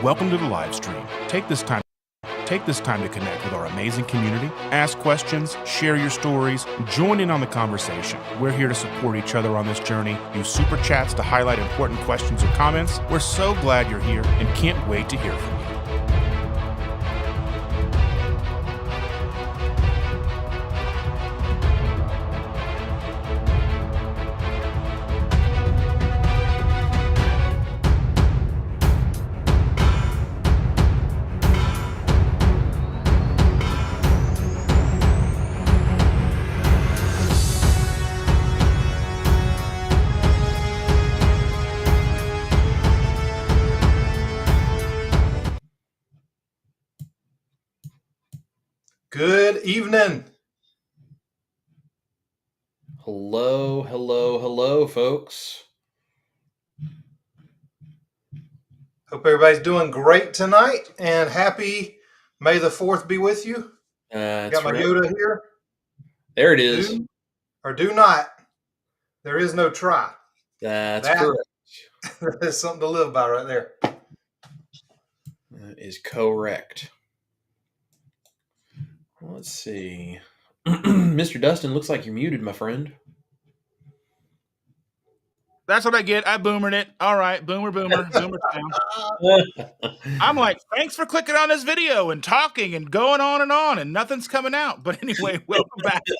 Welcome to the live stream. Take this time to connect with our amazing community, ask questions, share your stories, join in on the conversation. We're here to support each other on this journey. Use super chats to highlight important questions or comments. We're so glad you're here and can't wait to hear from you. Good evening. Hello, folks. Hope everybody's doing great tonight, and happy May the 4th be with you. Got my Yoda here. There it is. Do or do not. There is no try. That's correct. That's something to live by right there. That is correct. Let's see. Mr. Dustin, looks like you're muted, my friend. That's what I get. I boomered it. All right, boomer down. I'm like, thanks for clicking on this video and talking and going on, and nothing's coming out. But anyway, welcome back to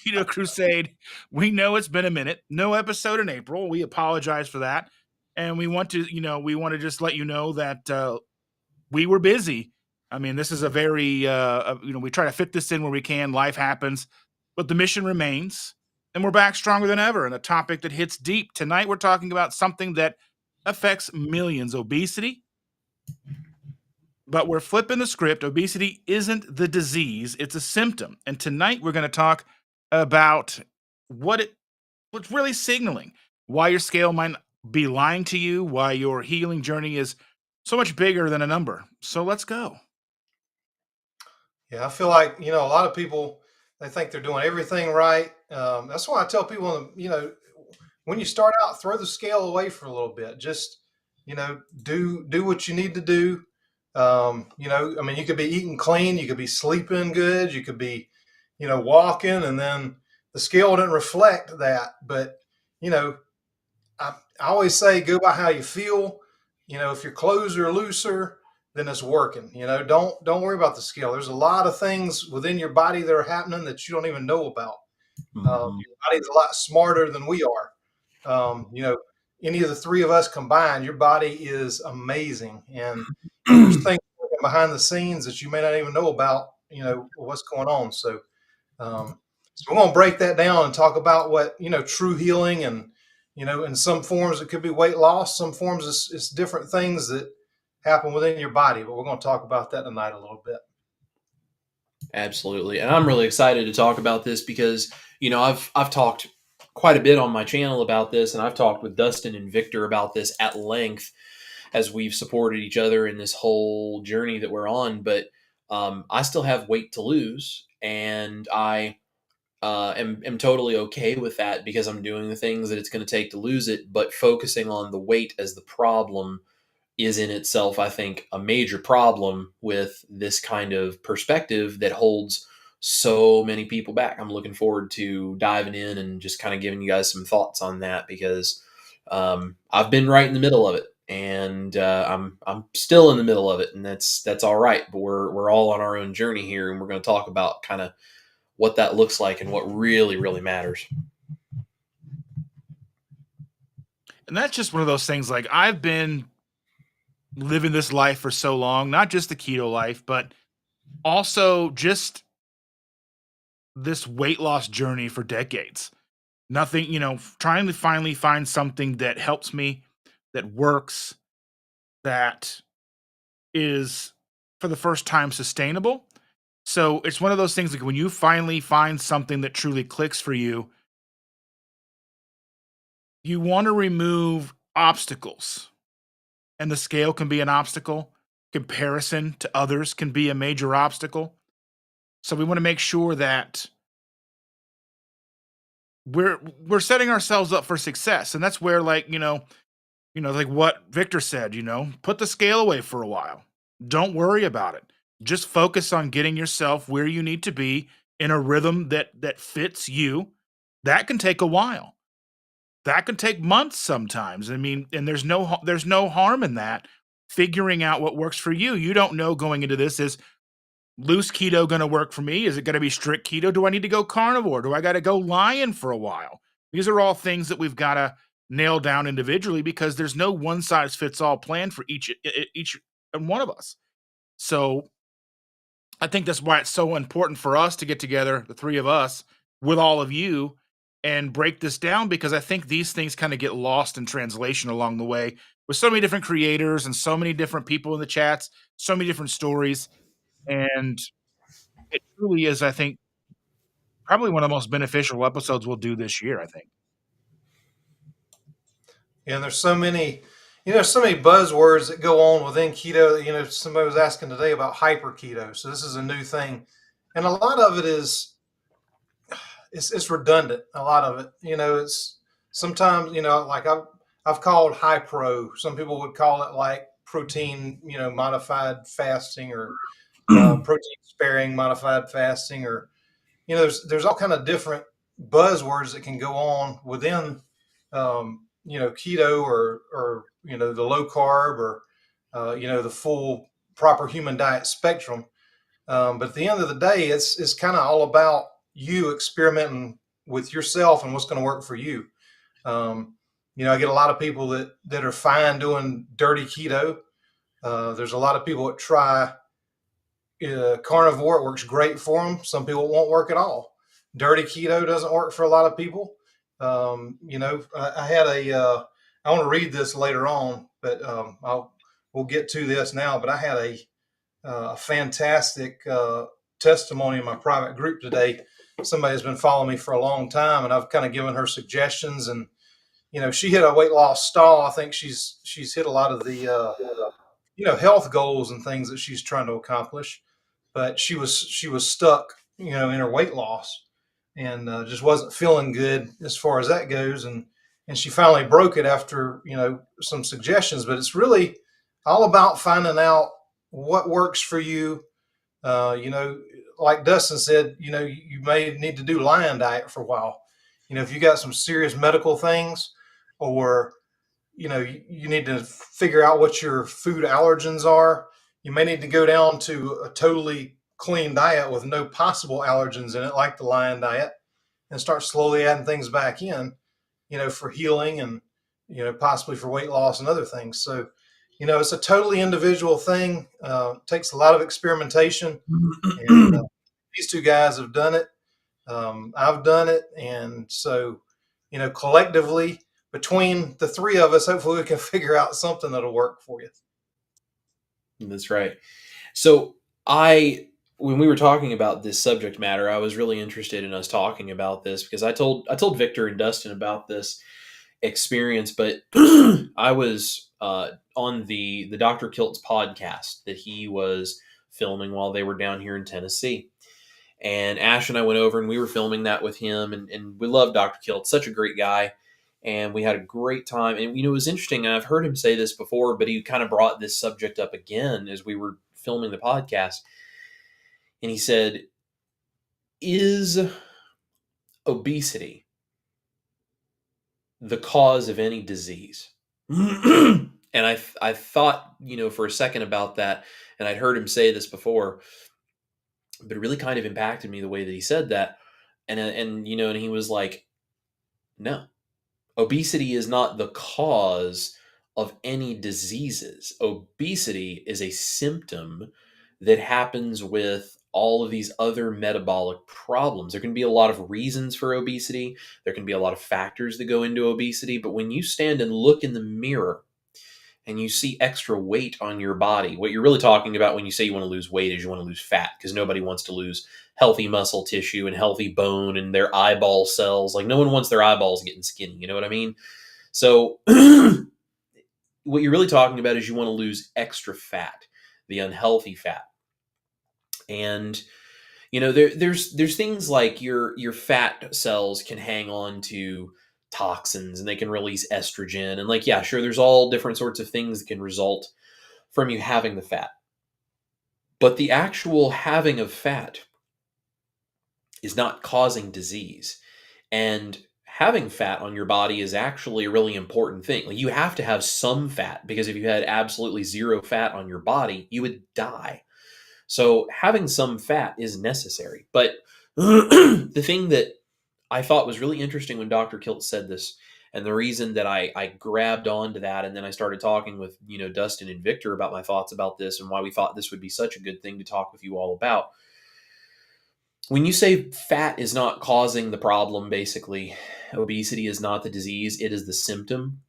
Keto Crusade. We know it's been a minute. No episode in April. We apologize for that. And we want to just let you know that we were busy. I mean, this is a very, we try to fit this in where we can. Life happens, but the mission remains. And we're back stronger than ever, and a topic that hits deep. Tonight, we're talking about something that affects millions, obesity. But we're flipping the script. Obesity isn't the disease, it's a symptom. And tonight, we're going to talk about what's really signaling, why your scale might be lying to you, why your healing journey is so much bigger than a number. So let's go. Yeah, I feel like, a lot of people, they think they're doing everything right. That's why I tell people, when you start out, throw the scale away for a little bit. Just, do what you need to do. You could be eating clean, you could be sleeping good, you could be, walking, and then the scale didn't reflect that. But, I always say, go by how you feel. If your clothes are looser, then it's working. Don't worry about the scale. There's a lot of things within your body that are happening that you don't even know about. Your body's a lot smarter than we are. Any of the three of us combined, your body is amazing, and there's things behind the scenes that you may not even know about. What's going on. So we're going to break that down and talk about what true healing, and in some forms it could be weight loss, some forms it's different things that happen within your body, but we're going to talk about that tonight a little bit. Absolutely. And I'm really excited to talk about this because, I've talked quite a bit on my channel about this, and I've talked with Dustin and Victor about this at length as we've supported each other in this whole journey that we're on. But I still have weight to lose, and I am totally okay with that because I'm doing the things that it's going to take to lose it. But focusing on the weight as the problem is in itself, I think, a major problem with this kind of perspective that holds so many people back. I'm looking forward to diving in and just kind of giving you guys some thoughts on that because I've been right in the middle of it, and I'm still in the middle of it, and that's all right. But we're all on our own journey here, and we're going to talk about kind of what that looks like and what really, really matters. And that's just one of those things. Like, I've been living this life for so long, not just the keto life, but also just this weight loss journey for decades. Nothing, trying to finally find something that helps me, that works, that is for the first time sustainable. So it's one of those things, like when you finally find something that truly clicks for you, you want to remove obstacles. And the scale can be an obstacle. Comparison to others can be a major obstacle. So we want to make sure that we're setting ourselves up for success. And that's where, Like what Victor said, put the scale away for a while. Don't worry about it. Just focus on getting yourself where you need to be in a rhythm that fits you. That can take a while. That can take months sometimes. I mean, and there's no harm in that. Figuring out what works for you. You don't know going into this, is loose keto going to work for me? Is it going to be strict keto? Do I need to go carnivore? Do I got to go lion for a while? These are all things that we've got to nail down individually, because there's no one size fits all plan for each and one of us. So I think that's why it's so important for us to get together, the three of us, with all of you, and break this down, because I think these things kind of get lost in translation along the way with so many different creators and so many different people in the chats, so many different stories. And it truly is, I think, probably one of the most beneficial episodes we'll do this year, I think. And there's so many, so many buzzwords that go on within keto. Somebody was asking today about hyper keto. So this is a new thing. And a lot of it is, it's redundant. A lot of it, it's sometimes, like I've called high pro. Some people would call it like protein, modified fasting, or protein sparing modified fasting, or, there's all kind of different buzzwords that can go on within, keto, or, the low carb, or, the full proper human diet spectrum. But at the end of the day, it's kind of all about you experimenting with yourself and what's going to work for you. I get a lot of people that are fine doing dirty keto. There's a lot of people that try carnivore. It works great for them. Some people won't work at all. Dirty keto doesn't work for a lot of people. I had I want to read this later on, but we'll get to this now. But I had a fantastic testimony in my private group today. Somebody has been following me for a long time, and I've kind of given her suggestions. And she hit a weight loss stall. I think she's hit a lot of the health goals and things that she's trying to accomplish, but she was stuck, in her weight loss, and just wasn't feeling good as far as that goes. And she finally broke it after some suggestions. But it's really all about finding out what works for you. Like Dustin said, you may need to do lion diet for a while. If you got some serious medical things, or you need to figure out what your food allergens are. You may need to go down to a totally clean diet with no possible allergens in it, like the lion diet, and start slowly adding things back in, for healing, and, possibly for weight loss and other things. So, it's a totally individual thing. Takes a lot of experimentation. And these two guys have done it. I've done it. And so, collectively, between the three of us, hopefully we can figure out something that'll work for you. That's right. So when we were talking about this subject matter, I was really interested in us talking about this, because I told Victor and Dustin about this experience, but I was on the Dr. Kilt's podcast that he was filming while they were down here in Tennessee. And Ash and I went over and we were filming that with him, and we love Dr. Kilt, such a great guy. And we had a great time. And, it was interesting. And I've heard him say this before, but he kind of brought this subject up again as we were filming the podcast. And he said, is obesity the cause of any disease? And I thought, for a second about that, and I'd heard him say this before, but it really kind of impacted me the way that he said that. And he was like, no, obesity is not the cause of any diseases. Obesity is a symptom that happens with all of these other metabolic problems. There can be a lot of reasons for obesity. There can be a lot of factors that go into obesity. But when you stand and look in the mirror and you see extra weight on your body, what you're really talking about when you say you want to lose weight is you want to lose fat, because nobody wants to lose healthy muscle tissue and healthy bone and their eyeball cells. Like, no one wants their eyeballs getting skinny. You know what I mean? So what you're really talking about is you want to lose extra fat, the unhealthy fat. And there's things like your fat cells can hang on to toxins and they can release estrogen. And like, yeah, sure, there's all different sorts of things that can result from you having the fat. But the actual having of fat is not causing disease. And having fat on your body is actually a really important thing. Like, you have to have some fat, because if you had absolutely zero fat on your body, you would die. So having some fat is necessary. But the thing that I thought was really interesting when Dr. Kilt said this, and the reason that I grabbed onto that, and then I started talking with, Dustin and Victor about my thoughts about this and why we thought this would be such a good thing to talk with you all about. When you say fat is not causing the problem, basically, obesity is not the disease, it is the symptom.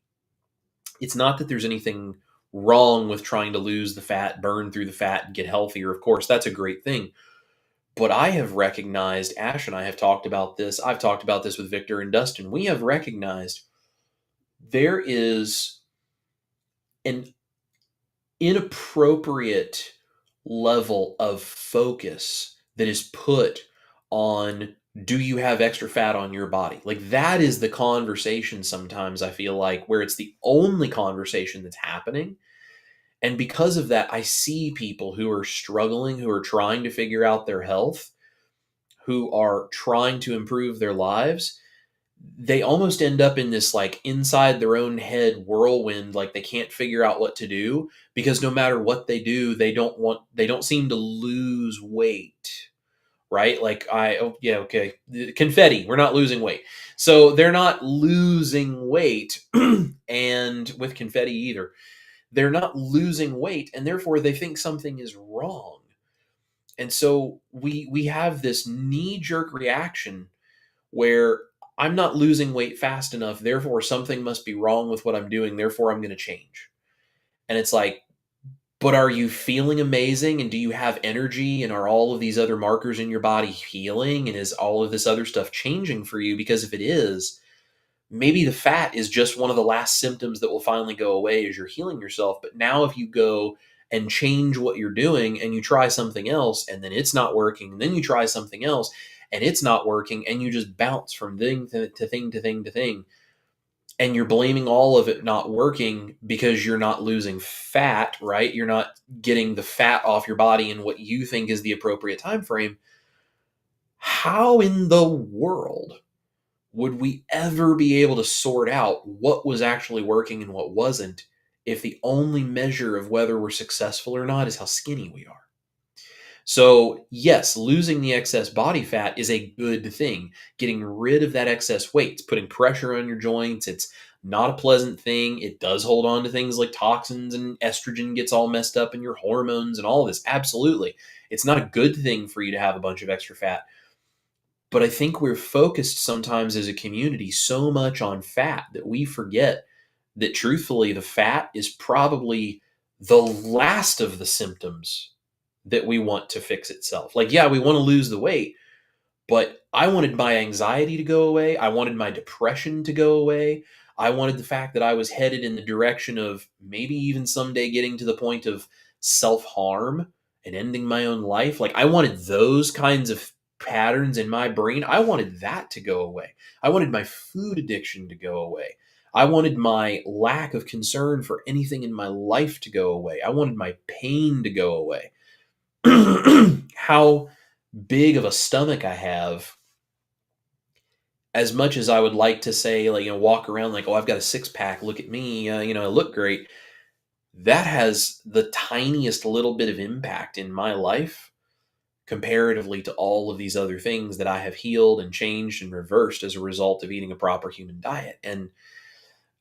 It's not that there's anything wrong with trying to lose the fat, burn through the fat, and get healthier. Of course, that's a great thing. But I have recognized, Ash and I have talked about this, I've talked about this with Victor and Dustin, we have recognized there is an inappropriate level of focus that is put on, do you have extra fat on your body? Like, that is the conversation sometimes, I feel like, where it's the only conversation that's happening. And because of that, I see people who are struggling, who are trying to figure out their health, who are trying to improve their lives. They almost end up in this, like, inside their own head whirlwind, like they can't figure out what to do, because no matter what they do, they don't seem to lose weight. Right? Like, okay. Confetti, we're not losing weight. So they're not losing weight, and with confetti either. They're not losing weight, and therefore they think something is wrong. And so we have this knee-jerk reaction where I'm not losing weight fast enough, therefore something must be wrong with what I'm doing, therefore I'm going to change. And it's like, but are you feeling amazing? And do you have energy? And are all of these other markers in your body healing? And is all of this other stuff changing for you? Because if it is, maybe the fat is just one of the last symptoms that will finally go away as you're healing yourself. But now if you go and change what you're doing and you try something else and then it's not working, and then you try something else and it's not working, and you just bounce from thing to thing to thing to thing, and you're blaming all of it not working because you're not losing fat, right? You're not getting the fat off your body in what you think is the appropriate time frame. How in the world would we ever be able to sort out what was actually working and what wasn't, if the only measure of whether we're successful or not is how skinny we are? So yes, losing the excess body fat is a good thing. Getting rid of that excess weight, it's putting pressure on your joints. It's not a pleasant thing. It does hold on to things like toxins, and estrogen gets all messed up in your hormones and all of this. Absolutely. It's not a good thing for you to have a bunch of extra fat. But I think we're focused sometimes as a community so much on fat that we forget that, truthfully, the fat is probably the last of the symptoms that we want to fix itself. Like, yeah, we want to lose the weight, but I wanted my anxiety to go away. I wanted my depression to go away. I wanted the fact that I was headed in the direction of maybe even someday getting to the point of self-harm and ending my own life. Like, I wanted those kinds of patterns in my brain. I wanted that to go away. I wanted my food addiction to go away. I wanted my lack of concern for anything in my life to go away. I wanted my pain to go away. How big of a stomach I have, as much as I would like to say, like, walk around like, oh, I've got a six-pack, look at me, I look great. That has the tiniest little bit of impact in my life comparatively to all of these other things that I have healed and changed and reversed as a result of eating a proper human diet. And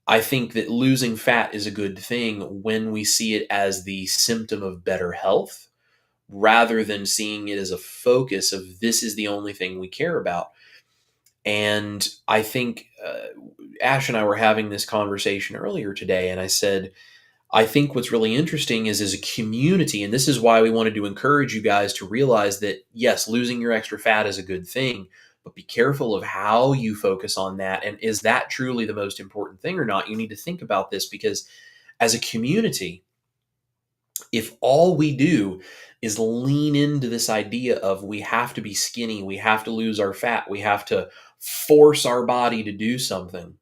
I think that losing fat is a good thing when we see it as the symptom of better health, rather than seeing it as a focus of, this is the only thing we care about. And I think Ash and I were having this conversation earlier today, and I said, I think what's really interesting is, as a community, and this is why we wanted to encourage you guys to realize that, yes, losing your extra fat is a good thing, but be careful of how you focus on that. And is that truly the most important thing or not? You need to think about this, because as a community, if all we do is lean into this idea of, we have to be skinny, we have to lose our fat, we have to force our body to do something,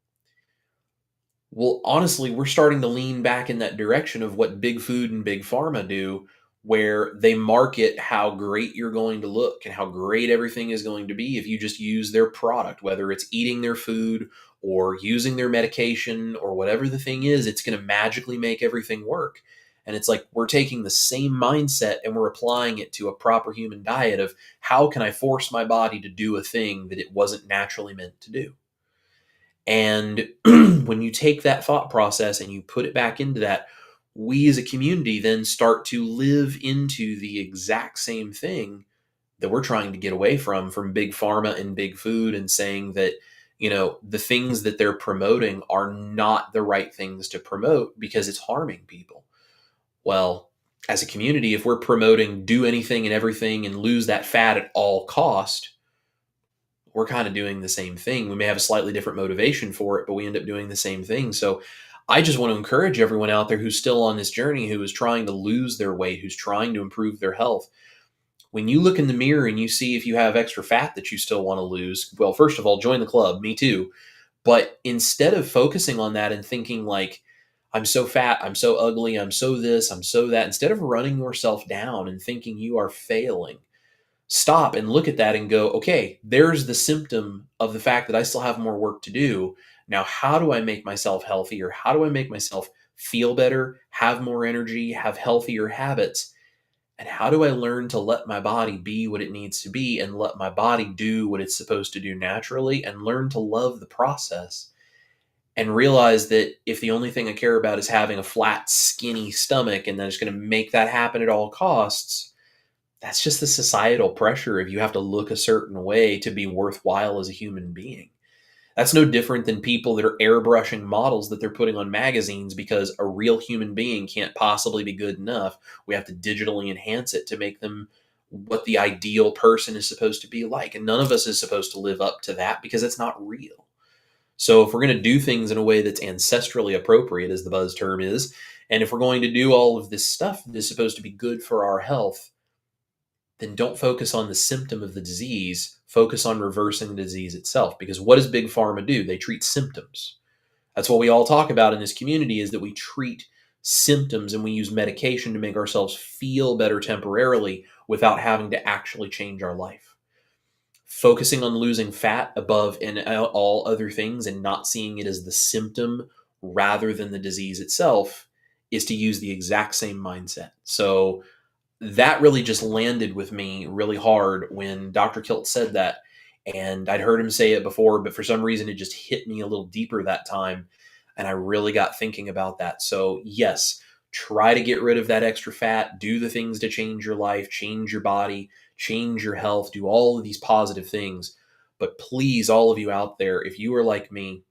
Well, honestly, we're starting to lean back in that direction of what big food and big pharma do, where they market how great you're going to look and how great everything is going to be if you just use their product, whether it's eating their food or using their medication or whatever the thing is, it's going to magically make everything work. And it's like we're taking the same mindset and we're applying it to a proper human diet of how can I force my body to do a thing that it wasn't naturally meant to do. And when you take that thought process and you put it back into that, we as a community then start to live into the exact same thing that we're trying to get away from big pharma and big food, and saying that, the things that they're promoting are not the right things to promote because it's harming people. Well, as a community, if we're promoting do anything and everything and lose that fat at all cost, we're kind of doing the same thing. We may have a slightly different motivation for it, but we end up doing the same thing. So I just want to encourage everyone out there who's still on this journey, who is trying to lose their weight, who's trying to improve their health. When you look in the mirror and you see if you have extra fat that you still want to lose, well, first of all, join the club, me too. But instead of focusing on that and thinking like, I'm so fat, I'm so ugly, I'm so this, I'm so that, instead of running yourself down and thinking you are failing, stop and look at that and go, okay, there's the symptom of the fact that I still have more work to do. Now, how do I make myself healthier? How do I make myself feel better, have more energy, have healthier habits? And how do I learn to let my body be what it needs to be and let my body do what it's supposed to do naturally, and learn to love the process and realize that if the only thing I care about is having a flat, skinny stomach and then it's going to make that happen at all costs, that's just the societal pressure if you have to look a certain way to be worthwhile as a human being. That's no different than people that are airbrushing models that they're putting on magazines because a real human being can't possibly be good enough. We have to digitally enhance it to make them what the ideal person is supposed to be like. And none of us is supposed to live up to that because it's not real. So if we're going to do things in a way that's ancestrally appropriate, as the buzz term is, and if we're going to do all of this stuff that is supposed to be good for our health, then don't focus on the symptom of the disease. Focus on reversing the disease itself. Because what does big pharma do? They treat symptoms. That's what we all talk about in this community, is that we treat symptoms and we use medication to make ourselves feel better temporarily without having to actually change our life. Focusing on losing fat above and all other things and not seeing it as the symptom rather than the disease itself is to use the exact same mindset. So that really just landed with me really hard when Dr. Kilt said that. And I'd heard him say it before, but for some reason it just hit me a little deeper that time. And I really got thinking about that. So yes, try to get rid of that extra fat, do the things to change your life, change your body, change your health, do all of these positive things. But please, all of you out there, if you are like me,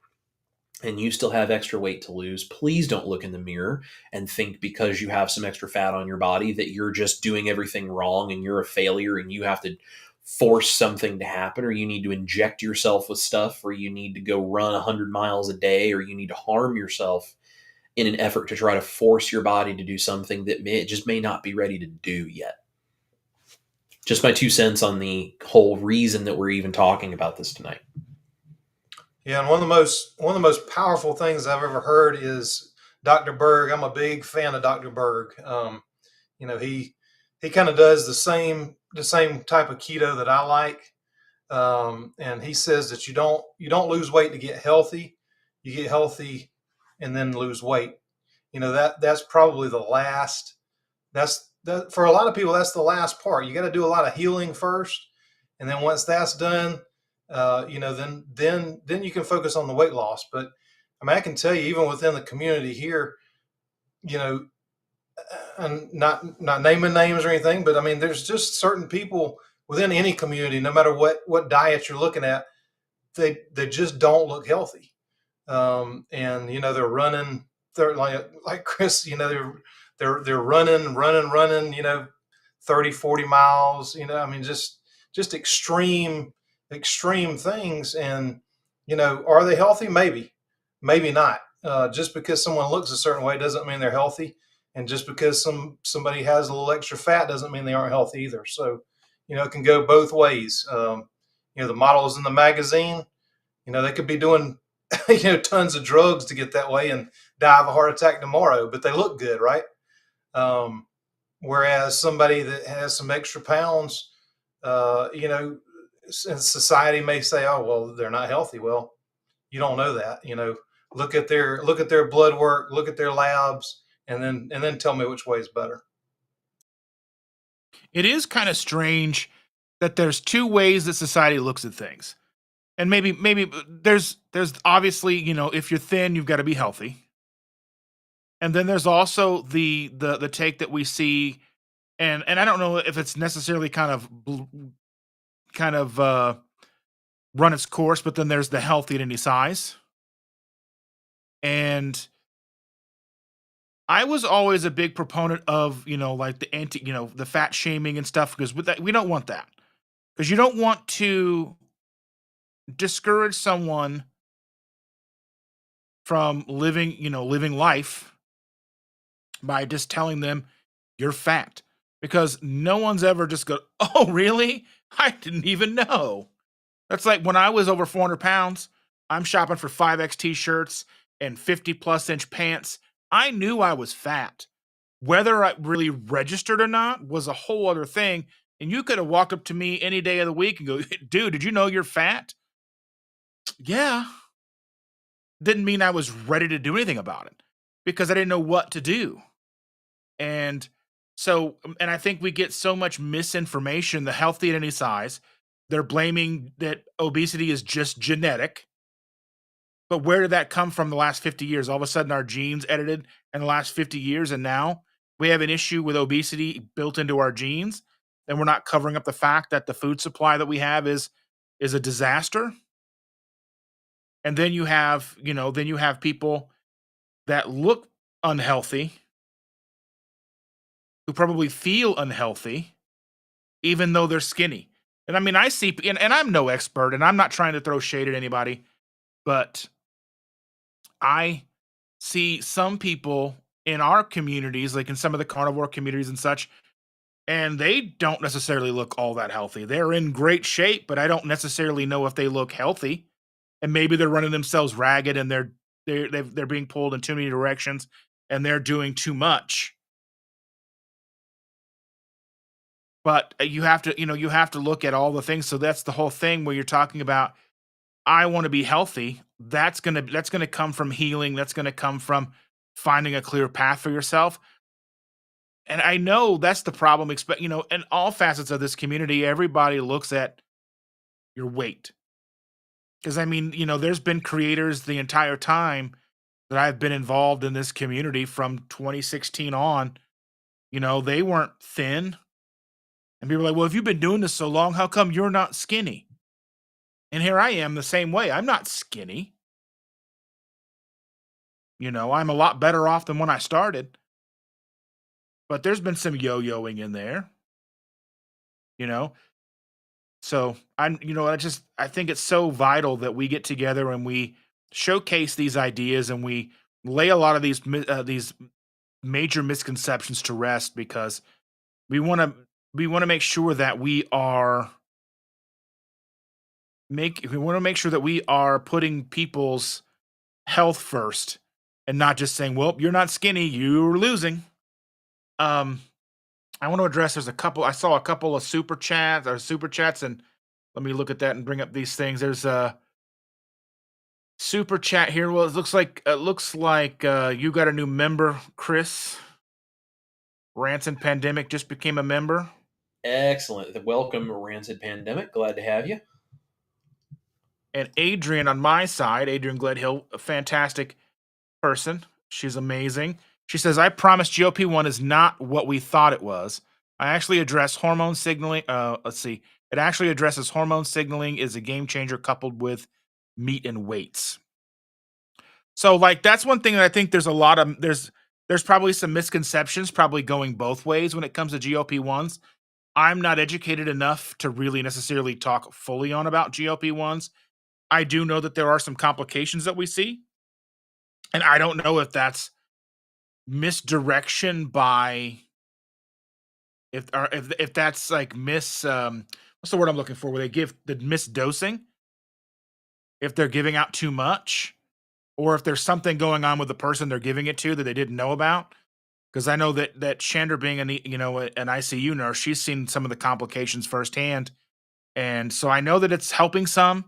and you still have extra weight to lose, please don't look in the mirror and think because you have some extra fat on your body that you're just doing everything wrong and you're a failure and you have to force something to happen, or you need to inject yourself with stuff, or you need to go run 100 miles a day, or you need to harm yourself in an effort to try to force your body to do something that may not be ready to do yet. Just my 2 cents on the whole reason that we're even talking about this tonight. Yeah, and one of the most powerful things I've ever heard is Dr. Berg. I'm a big fan of Dr. Berg. He kind of does the same type of keto that I like, and he says that you don't lose weight to get healthy. You get healthy and then lose weight. That's probably the last. That's that for a lot of people. That's the last part. You got to do a lot of healing first, and then once that's done, then you can focus on the weight loss. But I mean, I can tell you, even within the community here, you know, and not naming names or anything, but I mean, there's just certain people within any community, no matter what diet you're looking at, they just don't look healthy. And they're running, they're like Chris, they're running, 30, 40 miles, I mean, just extreme things. And, are they healthy? Maybe not. Just because someone looks a certain way doesn't mean they're healthy. And just because somebody has a little extra fat doesn't mean they aren't healthy either. So, it can go both ways. The models in the magazine, they could be doing tons of drugs to get that way and die of a heart attack tomorrow, but they look good, right? Um, Whereas somebody that has some extra pounds, society may say, oh, well, they're not healthy. Well, you don't know that. Look at their blood work, look at their labs, and then tell me which way is better. It is kind of strange that there's two ways that society looks at things. And maybe there's obviously, if you're thin, you've got to be healthy. And then there's also the take that we see, and I don't know if it's necessarily kind of run its course, but then there's the healthy at any size. And I was always a big proponent of, like the the fat shaming and stuff, because with that, we don't want that. Because you don't want to discourage someone from living life by just telling them you're fat. Because no one's ever just go, oh, really? I didn't even know. That's like when I was over 400 pounds, I'm shopping for 5X t-shirts and 50 plus inch pants. I knew I was fat. Whether I really registered or not was a whole other thing. And you could have walked up to me any day of the week and go, dude, did you know you're fat? Yeah. Didn't mean I was ready to do anything about it because I didn't know what to do. And and I think we get so much misinformation, the healthy at any size. They're blaming that obesity is just genetic. But where did that come from the last 50 years? All of a sudden, our genes edited in the last 50 years, and now we have an issue with obesity built into our genes, and we're not covering up the fact that the food supply that we have is a disaster. And then you have people that look unhealthy, who probably feel unhealthy, even though they're skinny. And I mean, I see, and I'm no expert, and I'm not trying to throw shade at anybody, but I see some people in our communities, like in some of the carnivore communities and such, and they don't necessarily look all that healthy. They're in great shape, but I don't necessarily know if they look healthy. And maybe they're running themselves ragged, and they're being pulled in too many directions, and they're doing too much. But you have to look at all the things. So that's the whole thing where you're talking about, I want to be healthy. That's gonna come from healing. That's gonna come from finding a clear path for yourself. And I know that's the problem. Expect in all facets of this community, everybody looks at your weight. Because I mean, there's been creators the entire time that I've been involved in this community from 2016 on. They weren't thin, and people are like, "Well, if you've been doing this so long, how come you're not skinny?" And here I am the same way. I'm not skinny. I'm a lot better off than when I started, but there's been some yo-yoing in there, you know? So I think it's so vital that we get together and we showcase these ideas and we lay a lot of these major misconceptions to rest, because we want to make sure that we want to make sure that we are putting people's health first and not just saying, well, you're not skinny, you're losing. Um, I want to address, I saw a couple of super chats, and let me look at that and bring up these things. There's a super chat here. Well, it looks like you got a new member, Chris. Rancid Pandemic just became a member. Excellent. Welcome, Rancid Pandemic. Glad to have you. And Adrian on my side, Adrian Gledhill, a fantastic person. She's amazing. She says, I promise GLP-1 is not what we thought it was. I actually address hormone signaling. Let's see. It actually addresses hormone signaling, is a game changer coupled with meat and weights. So like that's one thing that I think there's probably some misconceptions probably going both ways when it comes to GLP-1s. I'm not educated enough to really necessarily talk fully on about GLP-1s. I do know that there are some complications that we see, and I don't know if that's misdirection by if that's like what's the word I'm looking for, where they give the misdosing, if they're giving out too much, or if there's something going on with the person they're giving it to that they didn't know about. Because I know that Chandra being an ICU nurse, she's seen some of the complications firsthand, and so I know that it's helping some.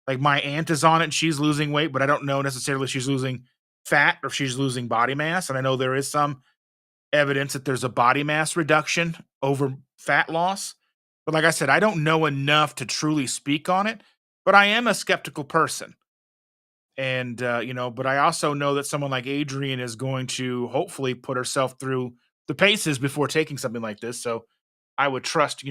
Like my aunt is on it, and she's losing weight, but I don't know necessarily if she's losing fat or if she's losing body mass. And I know there is some evidence that there's a body mass reduction over fat loss. But like I said, I don't know enough to truly speak on it, but I am a skeptical person. And but I also know that someone like Adrian is going to hopefully put herself through the paces before taking something like this. So I would trust,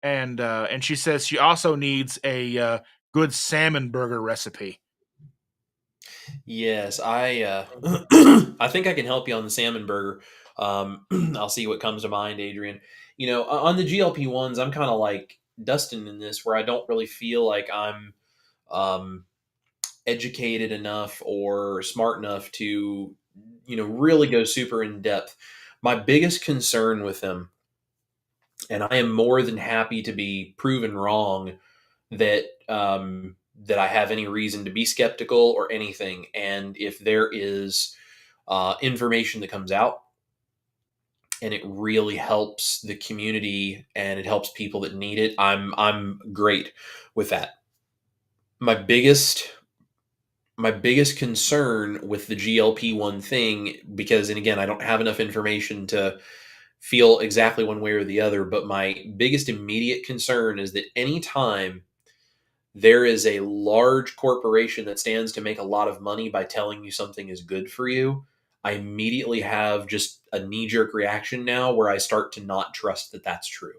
and she says she also needs a good salmon burger recipe. Yes, I think I can help you on the salmon burger. I'll see what comes to mind, Adrian. On the GLP-1s, I'm kind of like Dustin in this, where I don't really feel like I'm um, educated enough or smart enough to, really go super in depth. My biggest concern with them, and I am more than happy to be proven wrong, that I have any reason to be skeptical or anything. And if there is information that comes out and it really helps the community and it helps people that need it, I'm great with that. My biggest my biggest concern with the GLP-1 thing, because, and again, I don't have enough information to feel exactly one way or the other, but my biggest immediate concern is that anytime there is a large corporation that stands to make a lot of money by telling you something is good for you, I immediately have just a knee jerk reaction now where I start to not trust that that's true.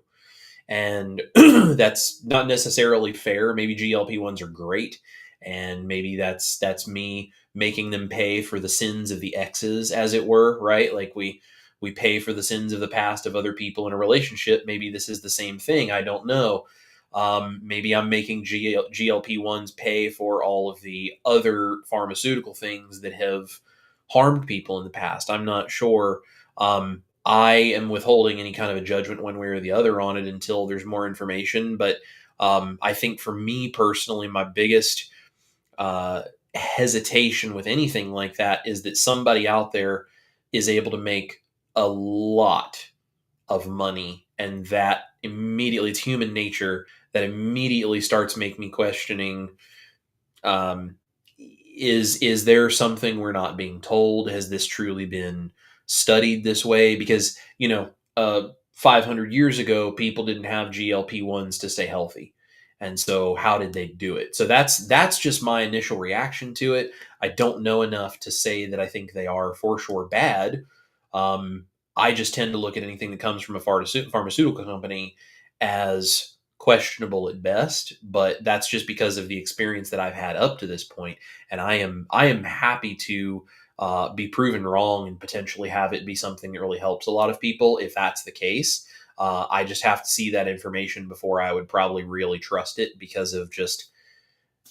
And that's not necessarily fair. Maybe GLP-1s are great. And maybe that's me making them pay for the sins of the exes, as it were, right? Like we pay for the sins of the past of other people in a relationship. Maybe this is the same thing. I don't know. Maybe I'm making GLP-1s pay for all of the other pharmaceutical things that have harmed people in the past. I'm not sure. I am withholding any kind of a judgment one way or the other on it until there's more information. But I think for me personally, my biggest uh, hesitation with anything like that is that somebody out there is able to make a lot of money, and that immediately, it's human nature that immediately starts making me questioning, um, is there something we're not being told? Has this truly been studied this way? Because 500 years ago, people didn't have GLP-1s to stay healthy, and so how did they do it? So that's just my initial reaction to it. I don't know enough to say that I think they are for sure bad. Um, I just tend to look at anything that comes from a pharmaceutical company as questionable at best, but that's just because of the experience that I've had up to this point. And I am happy to be proven wrong and potentially have it be something that really helps a lot of people if that's the case. I just have to see that information before I would probably really trust it, because of just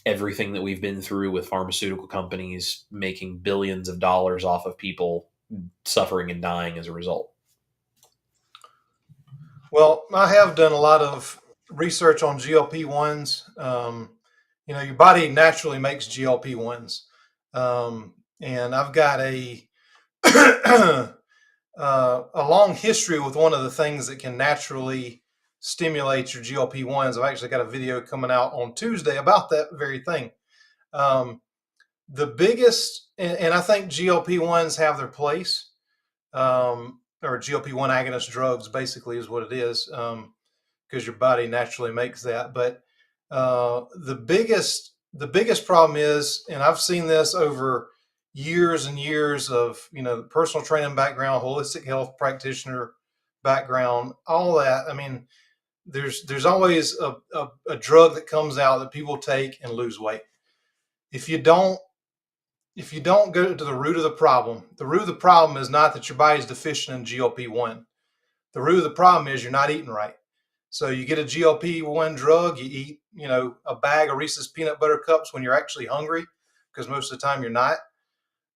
everything that we've been through with pharmaceutical companies making billions of dollars off of people suffering and dying as a result. Well, I have done a lot of research on GLP-1s. Your body naturally makes GLP-1s. And I've got a long history with one of the things that can naturally stimulate your GLP-1s. I've actually got a video coming out on Tuesday about that very thing. The biggest, and I think GLP-1s have their place, or GLP-1 agonist drugs basically is what it is, because your body naturally makes that. But the biggest problem is, and I've seen this over years and years of personal training background, holistic health practitioner background, all that. I mean, there's always a drug that comes out that people take and lose weight. If you don't go to the root of the root of the problem is not that your body's deficient in GLP-1. The root of the problem is you're not eating right. So you get a GLP-1 drug, you eat, a bag of Reese's peanut butter cups when you're actually hungry, because most of the time you're not.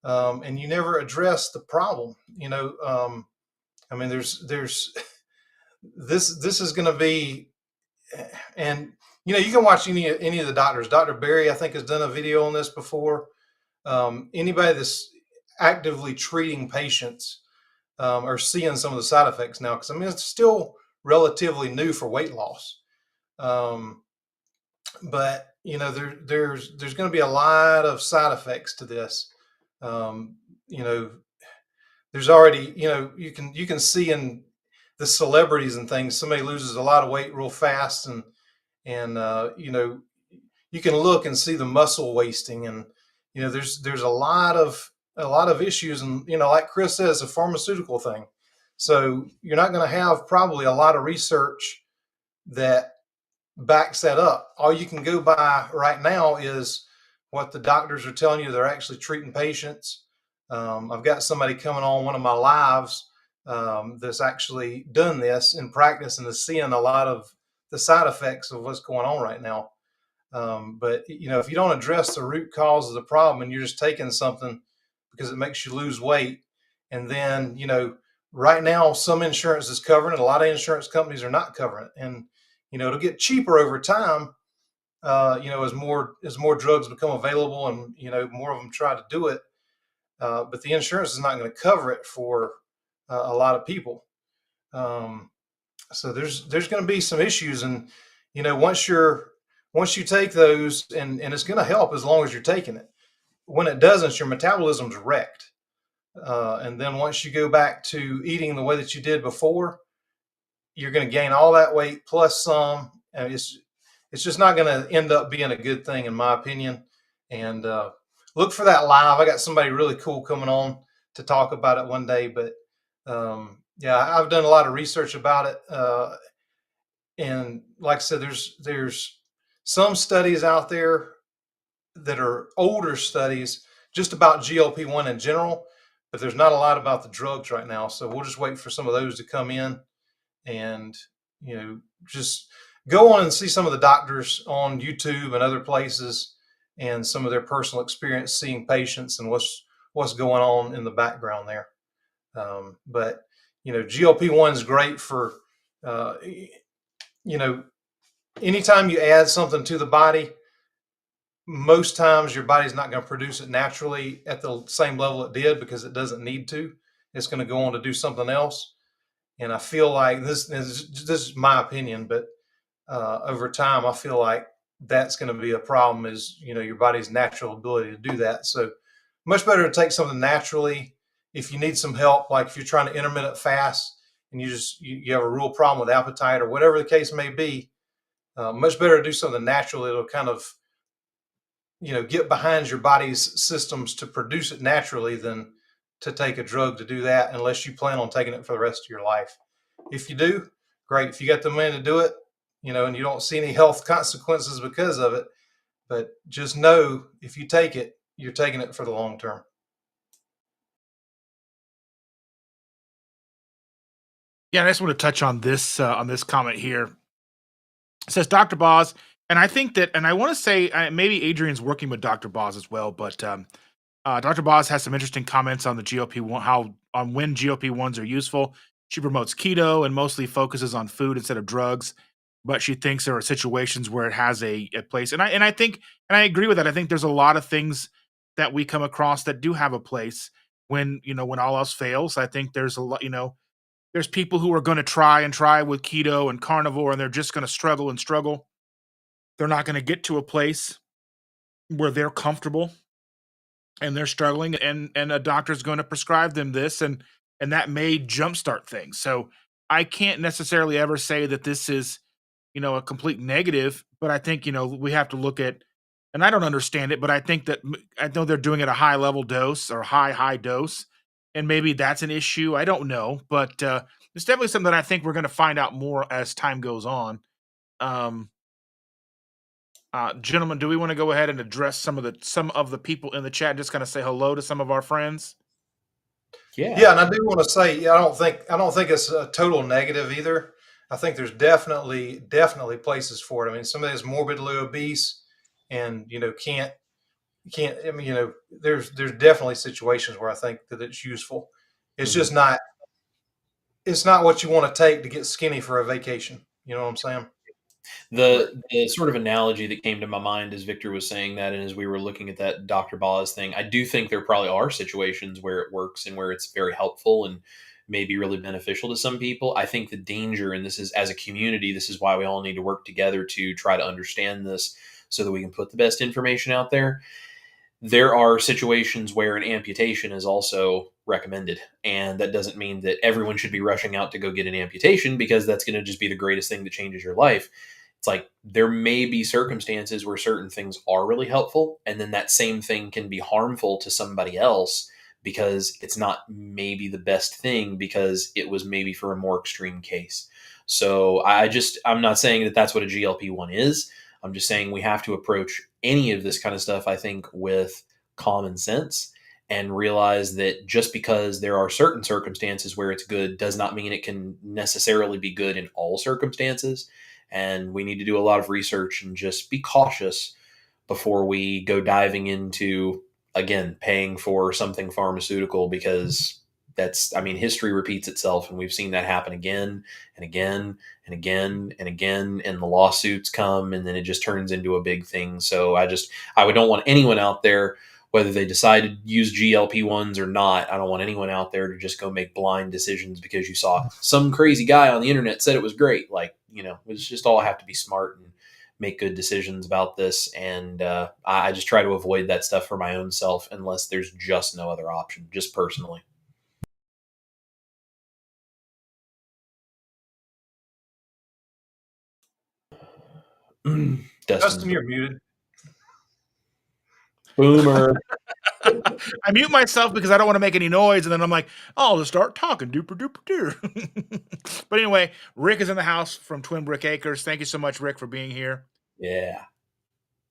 And you never address the problem. I mean, there's this is going to be, and you can watch any of the doctors. Dr. Berry, I think, has done a video on this before. Anybody that's actively treating patients are seeing some of the side effects now, because I mean it's still relatively new for weight loss. But there's going to be a lot of side effects to this. Um, you know, there's already, you can see in the celebrities and things, somebody loses a lot of weight real fast, and you can look and see the muscle wasting, and there's a lot of issues, and like Chris says, a pharmaceutical thing. So you're not going to have probably a lot of research that backs that up. All you can go by right now is what the doctors are telling you. They're actually treating patients. I've got somebody coming on one of my lives that's actually done this in practice and is seeing a lot of the side effects of what's going on right now. But if you don't address the root cause of the problem and you're just taking something because it makes you lose weight, and then right now some insurance is covering it, a lot of insurance companies are not covering it, and it'll get cheaper over time. As more drugs become available, and more of them try to do it, but the insurance is not going to cover it for a lot of people. So there's going to be some issues, and once you take those, and it's going to help as long as you're taking it. When it doesn't, your metabolism's wrecked, and then once you go back to eating the way that you did before, you're going to gain all that weight plus some, and it's just not going to end up being a good thing, in my opinion. And look for that live. I got somebody really cool coming on to talk about it one day. But yeah, I've done a lot of research about it, and like I said, there's some studies out there that are older studies just about GLP-1 in general, but there's not a lot about the drugs right now. So we'll just wait for some of those to come in, and just go on and see some of the doctors on YouTube and other places, and some of their personal experience seeing patients and what's going on in the background there. But GLP-1 is great for anytime you add something to the body. Most times your body's not going to produce it naturally at the same level it did, because it doesn't need to. It's going to go on to do something else. And I feel like this is my opinion, but over time, I feel like that's going to be a problem, is your body's natural ability to do that. So much better to take something naturally. If you need some help, like if you're trying to intermittent fast and you have a real problem with appetite or whatever the case may be, much better to do something natural. It'll kind of get behind your body's systems to produce it naturally, than to take a drug to do that, unless you plan on taking it for the rest of your life. If you do, great. If you got the money to do it, and you don't see any health consequences because of it, but just know, if you take it, you're taking it for the long term. Yeah, I just want to touch on this comment here. It says Dr. Boz, and I think that, and I want to say maybe Adrian's working with Dr. Boz as well, but Dr. Boz has some interesting comments on the GLP-1, when GLP-1s are useful. She promotes keto and mostly focuses on food instead of drugs, but she thinks there are situations where it has a place. And I think, and I agree with that. I think there's a lot of things that we come across that do have a place when all else fails. I think there's a lot, there's people who are going to try with keto and carnivore, and they're just going to struggle and struggle. They're not going to get to a place where they're comfortable, and they're struggling, and a doctor's going to prescribe them this, and that may jumpstart things. So I can't necessarily ever say that this is a complete negative, but I think we have to look at, and I don't understand it, but I think that I know they're doing it a high level dose, or high dose, and maybe that's an issue. I don't know, but it's definitely something that I think we're going to find out more as time goes on. Um, Gentlemen, do we want to go ahead and address some of the people in the chat? Just kind of say hello to some of our friends. Yeah, and I do want to say, I don't think it's a total negative either. I think there's definitely places for it. I mean, somebody that's morbidly obese and can't. I mean, there's definitely situations where I think that it's useful. It's just not. It's not what you want to take to get skinny for a vacation. You know what I'm saying? The sort of analogy that came to my mind as Victor was saying that, and as we were looking at that Dr. Boz thing, I do think there probably are situations where it works and where it's very helpful and maybe really beneficial to some people. I think the danger, and this is as a community, this is why we all need to work together to try to understand this so that we can put the best information out there. There are situations where an amputation is also recommended. And that doesn't mean that everyone should be rushing out to go get an amputation because that's going to just be the greatest thing that changes your life. It's like there may be circumstances where certain things are really helpful, and then that same thing can be harmful to somebody else because it's not maybe the best thing because it was maybe for a more extreme case. So I'm not saying that that's what a GLP-1 is. I'm just saying we have to approach any of this kind of stuff, I think, with common sense and realize that just because there are certain circumstances where it's good does not mean it can necessarily be good in all circumstances. And we need to do a lot of research and just be cautious before we go diving into, again, paying for something pharmaceutical because history repeats itself, and we've seen that happen again and again and again and again, and the lawsuits come, and then it just turns into a big thing. So I don't want anyone out there, whether they decide to use GLP-1s or not, I don't want anyone out there to just go make blind decisions because you saw some crazy guy on the internet said it was great. We just all have to be smart and make good decisions about this. And I just try to avoid that stuff for my own self unless there's just no other option, just personally. Dustin, you're muted. Boomer. I mute myself because I don't want to make any noise, and then I'm like, oh, I'll just start talking, duper duper duper. But anyway, Rick is in the house from Twin Brick Acres. Thank you so much, Rick, for being here. Yeah.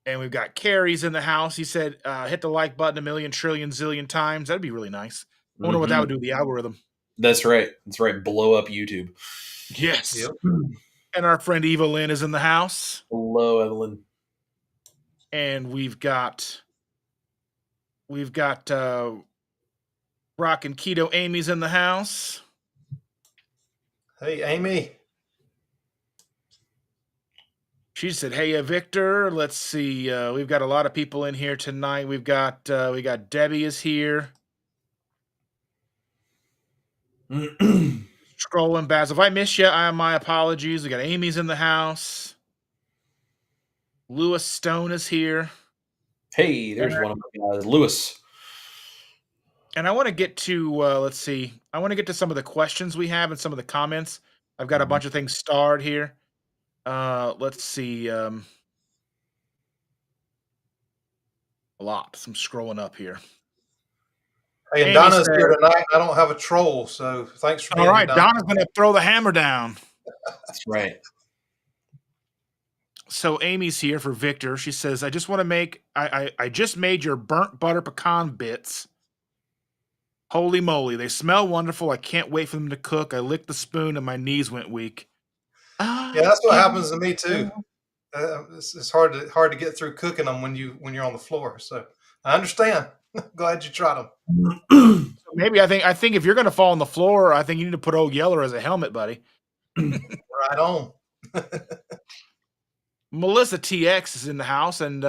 And we've got Carrie's in the house. He said, hit the like button a million trillion zillion times. That'd be really nice. I wonder what that would do to the algorithm. That's right. That's right. Blow up YouTube. Yes. Yep. And our friend Eva Lynn is in the house. Hello, Evelyn. And we've got Rock and Keto Amy's in the house. Hey, Amy. She said, "Hey, Victor. Let's see. We've got a lot of people in here tonight. We got Debbie is here. Scrolling, Baz. If I miss you, my apologies. We got Amy's in the house. Lewis Stone is here. Hey, there's one of my guys, Lewis. And I want to get to let's see. I want to get to some of the questions we have and some of the comments. I've got a bunch of things starred here. Let's see. A lot. So I'm scrolling up here. Hey, and Donna's here tonight. I don't have a troll, so thanks for being here. All right, Donna's going to throw the hammer down. That's right. So Amy's here for Victor. She says, I just want to make, I just made your burnt butter pecan bits. Holy moly, they smell wonderful. I can't wait for them to cook. I licked the spoon and my knees went weak. Yeah, that's what happens to me too. It's hard to get through cooking them when you're on the floor. So I understand. Glad you tried them. So maybe I think if you're going to fall on the floor, I think you need to put Old Yeller as a helmet, buddy. Right on. Melissa TX is in the house, and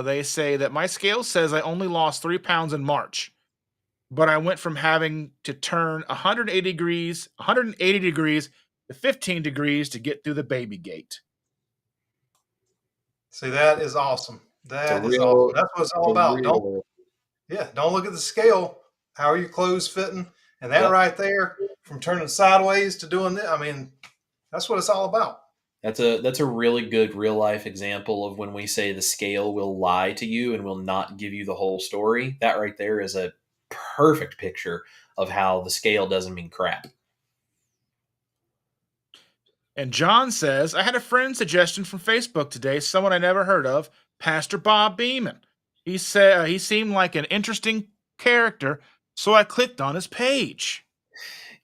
they say that my scale says I only lost 3 pounds in March, but I went from having to turn 180 degrees to 15 degrees to get through the baby gate. See, that is awesome. That is awesome. That's what it's all about. Don't look at the scale. How are your clothes fitting? And that right there, from turning sideways to doing that, I mean, that's what it's all about. That's a really good real life example of when we say the scale will lie to you and will not give you the whole story. That right there is a perfect picture of how the scale doesn't mean crap. And John says, I had a friend suggestion from Facebook today, someone I never heard of, Pastor Bob Beeman. He said he seemed like an interesting character, so I clicked on his page.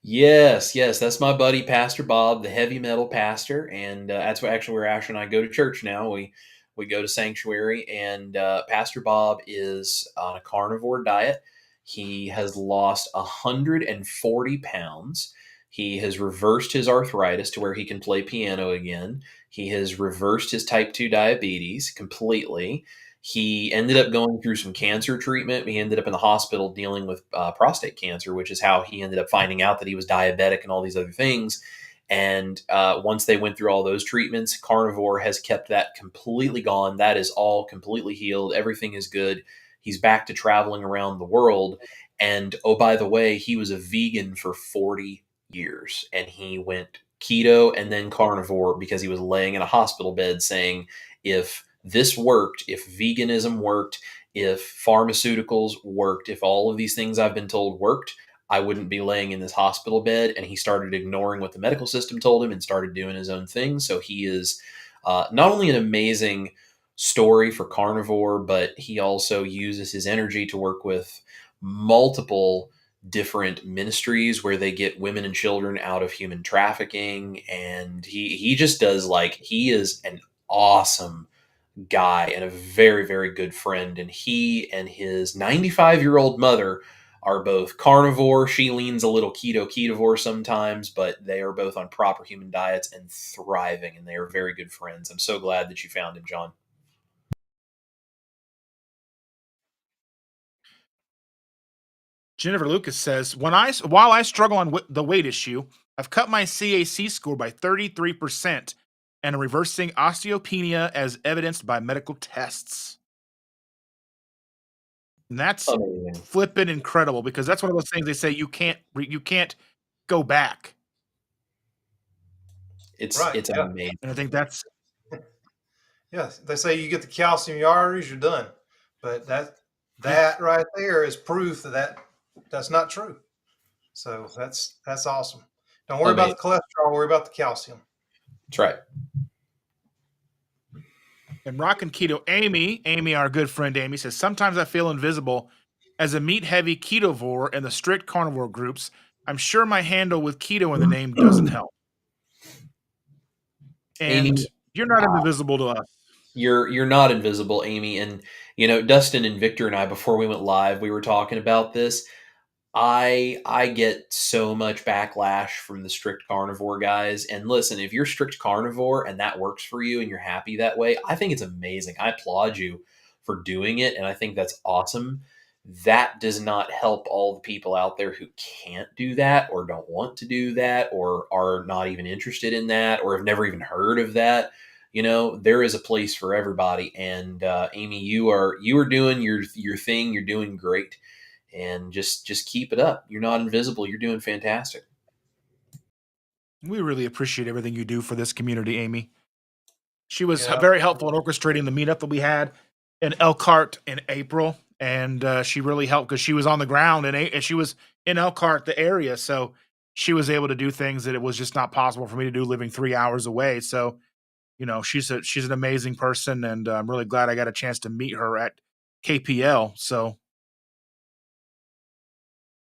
Yes, that's my buddy, Pastor Bob, the heavy metal pastor, and that's where Asher and I go to church now. We go to Sanctuary, and Pastor Bob is on a carnivore diet. He has lost 140 pounds. He has reversed his arthritis to where he can play piano again. He has reversed his type 2 diabetes completely. He ended up going through some cancer treatment. He ended up in the hospital dealing with prostate cancer, which is how he ended up finding out that he was diabetic and all these other things. And once they went through all those treatments, carnivore has kept that completely gone. That is all completely healed. Everything is good. He's back to traveling around the world. And oh, by the way, he was a vegan for 40 years, and he went keto and then carnivore because he was laying in a hospital bed saying, if this worked, if veganism worked, if pharmaceuticals worked, if all of these things I've been told worked, I wouldn't be laying in this hospital bed. And he started ignoring what the medical system told him and started doing his own thing. So he is not only an amazing story for carnivore, but he also uses his energy to work with multiple different ministries where they get women and children out of human trafficking. And he just does, like, he is an awesome guy and a very, very good friend. And he and his 95-year-old mother are both carnivore. She leans a little ketovore sometimes, but they are both on proper human diets and thriving, and they are very good friends. I'm so glad that you found him, John. Jennifer Lucas says, while I struggle on the weight issue, I've cut my CAC score by 33% and am reversing osteopenia as evidenced by medical tests. And that's Amazing. flippin' incredible, because that's one of those things they say you can't go back. It's Right, it's yeah. amazing. And I think that's Yeah, they say you get the calcium in your arteries, you're done. But that right there is proof that's not true. So that's awesome. Don't worry about the cholesterol, worry about the calcium. That's right. And Rockin' Keto Amy, our good friend Amy, says, sometimes I feel invisible as a meat-heavy ketovore in the strict carnivore groups. I'm sure my handle with keto in the name doesn't help. And Amy, you're not invisible to us. you're not invisible, Amy. And Dustin and Victor and I, before we went live, we were talking about this. I get so much backlash from the strict carnivore guys. And listen, if you're strict carnivore and that works for you and you're happy that way, I think it's amazing. I applaud you for doing it, and I think that's awesome. That does not help all the people out there who can't do that or don't want to do that or are not even interested in that or have never even heard of that. There is a place for everybody. And Amy, you are doing your thing. You're doing great, and just keep it up. You're not invisible. You're doing fantastic. We really appreciate everything you do for this community, Amy. She was Yeah. very helpful in orchestrating the meetup that we had in Elkhart in April, and she really helped because she was on the ground and she was in Elkhart, the area, so she was able to do things that it was just not possible for me to do living 3 hours away. So, she's an amazing person, and I'm really glad I got a chance to meet her at KPL. So,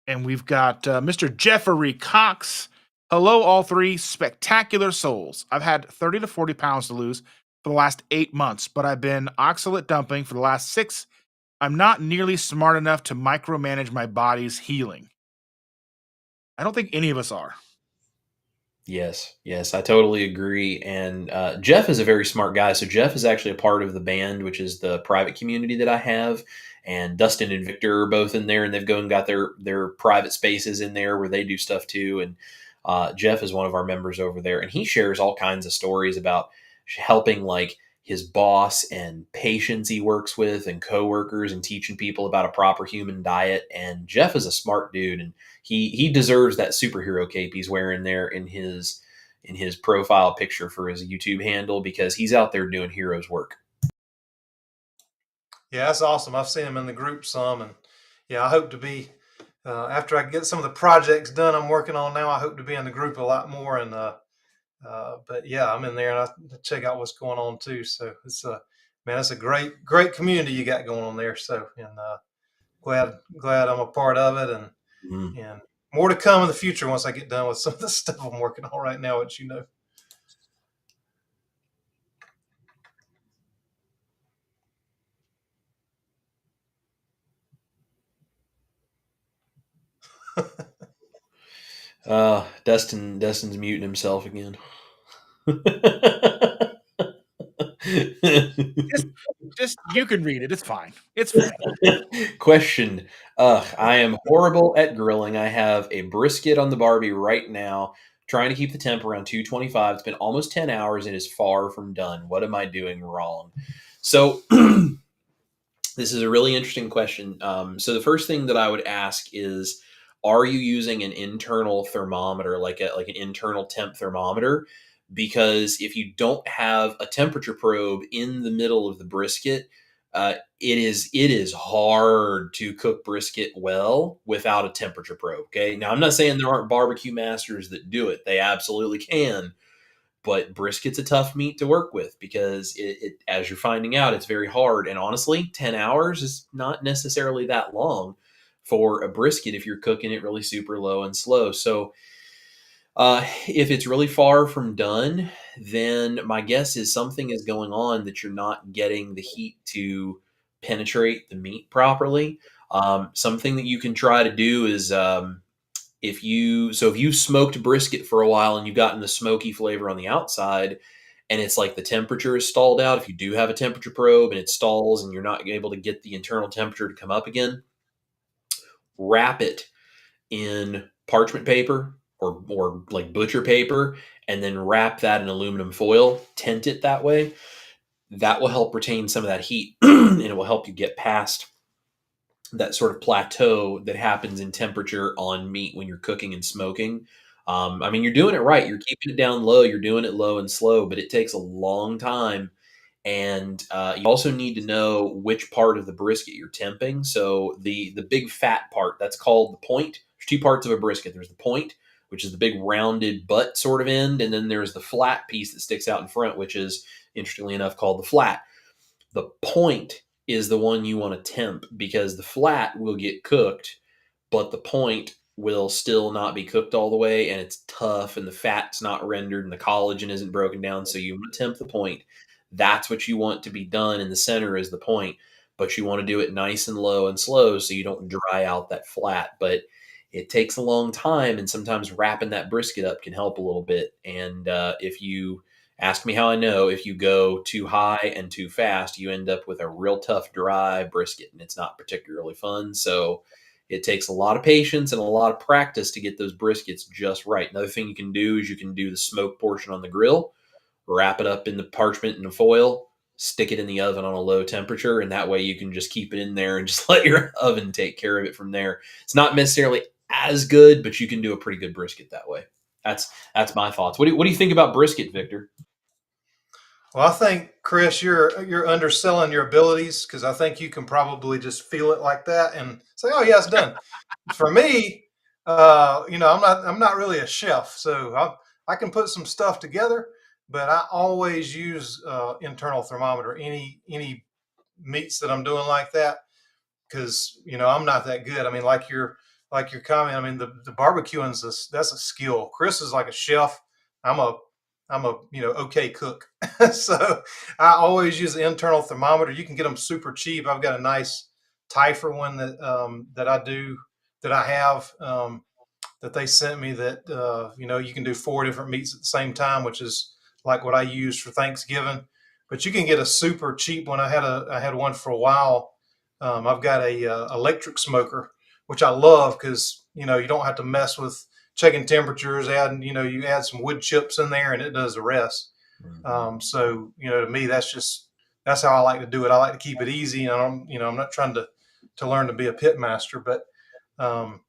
and we've got Mr. Jeffrey Cox. Hello, all three spectacular souls. I've had 30 to 40 pounds to lose for the last 8 months, but I've been oxalate dumping for the last 6. I'm not nearly smart enough to micromanage my body's healing. I don't think any of us are. Yes, I totally agree. And Jeff is a very smart guy. So Jeff is actually a part of the band, which is the private community that I have. And Dustin and Victor are both in there, and they've gone and got their private spaces in there where they do stuff too. And Jeff is one of our members over there, and he shares all kinds of stories about helping, like, his boss and patients he works with and coworkers, and teaching people about a proper human diet. And Jeff is a smart dude, and he deserves that superhero cape he's wearing there in his profile picture for his YouTube handle, because he's out there doing heroes work. Yeah, that's awesome. I've seen him in the group some, and yeah, I hope to be after I get some of the projects done I'm working on now. I hope to be in the group a lot more, and but yeah, I'm in there and I check out what's going on too. So it's man, it's a great community you got going on there. So and glad I'm a part of it, and more to come in the future once I get done with some of the stuff I'm working on right now, which Dustin's muting himself again. Just you can read it. It's fine. It's fine. Question. I am horrible at grilling. I have a brisket on the Barbie right now, trying to keep the temp around 225. It's been almost 10 hours and is far from done. What am I doing wrong? So, this is a really interesting question. So, the first thing that I would ask is, are you using an internal thermometer, like an internal temp thermometer? Because if you don't have a temperature probe in the middle of the brisket, it is hard to cook brisket well without a temperature probe. Okay, now I'm not saying there aren't barbecue masters that do it; they absolutely can. But brisket's a tough meat to work with because as you're finding out, it's very hard. And honestly, 10 hours is not necessarily that long for a brisket if you're cooking it really super low and slow. So if it's really far from done, then my guess is something is going on that you're not getting the heat to penetrate the meat properly. Something that you can try to do is if you smoked brisket for a while and you've gotten the smoky flavor on the outside, and it's like the temperature is stalled out. If you do have a temperature probe and it stalls and you're not able to get the internal temperature to come up again, wrap it in parchment paper or like butcher paper, and then wrap that in aluminum foil, tent it that way. That will help retain some of that heat and it will help you get past that sort of plateau that happens in temperature on meat when you're cooking and smoking. I mean, you're doing it right. You're keeping it down low. You're doing it low and slow, but it takes a long time. And you also need to know which part of the brisket you're temping. So the big fat part, that's called the point. There's two parts of a brisket. There's the point, which is the big rounded butt sort of end, and then there's the flat piece that sticks out in front, which is interestingly enough called the flat. The point is the one you want to temp because the flat will get cooked, but the point will still not be cooked all the way, and it's tough, and the fat's not rendered, and the collagen isn't broken down. So you want to temp the point. That's what you want to be done in the center is the point, but you want to do it nice and low and slow so you don't dry out that flat. But it takes a long time, and sometimes wrapping that brisket up can help a little bit. And if you ask me how I know, if you go too high and too fast, you end up with a real tough, dry brisket, and it's not particularly fun. So it takes a lot of patience and a lot of practice to get those briskets just right. Another thing you can do is you can do the smoke portion on the grill, wrap it up in the parchment and the foil, stick it in the oven on a low temperature, and that way you can just keep it in there and just let your oven take care of it from there. It's not necessarily as good, but you can do a pretty good brisket that way. That's my thoughts. What do you think about brisket, Victor? Well, I think Chris, you're underselling your abilities because I think you can probably just feel it like that and say, "Oh yeah, it's done." For me, I'm not really a chef, so I can put some stuff together, but I always use internal thermometer any meats that I'm doing like that because I'm not that good. I mean, like your comment. I mean, the barbecuing's that's a skill. Chris is like a chef. I'm a I'm a okay cook. So I always use the internal thermometer. You can get them super cheap. I've got a nice Typher one that I have that they sent me that you can do 4 different meats at the same time, which is like what I used for Thanksgiving. But you can get a super cheap one. I had one for a while. I've got a electric smoker, which I love because you don't have to mess with checking temperatures. You add some wood chips in there, and it does the rest. Mhm. So to me, that's how I like to do it. I like to keep it easy, and I'm not trying to learn to be a pit master, um,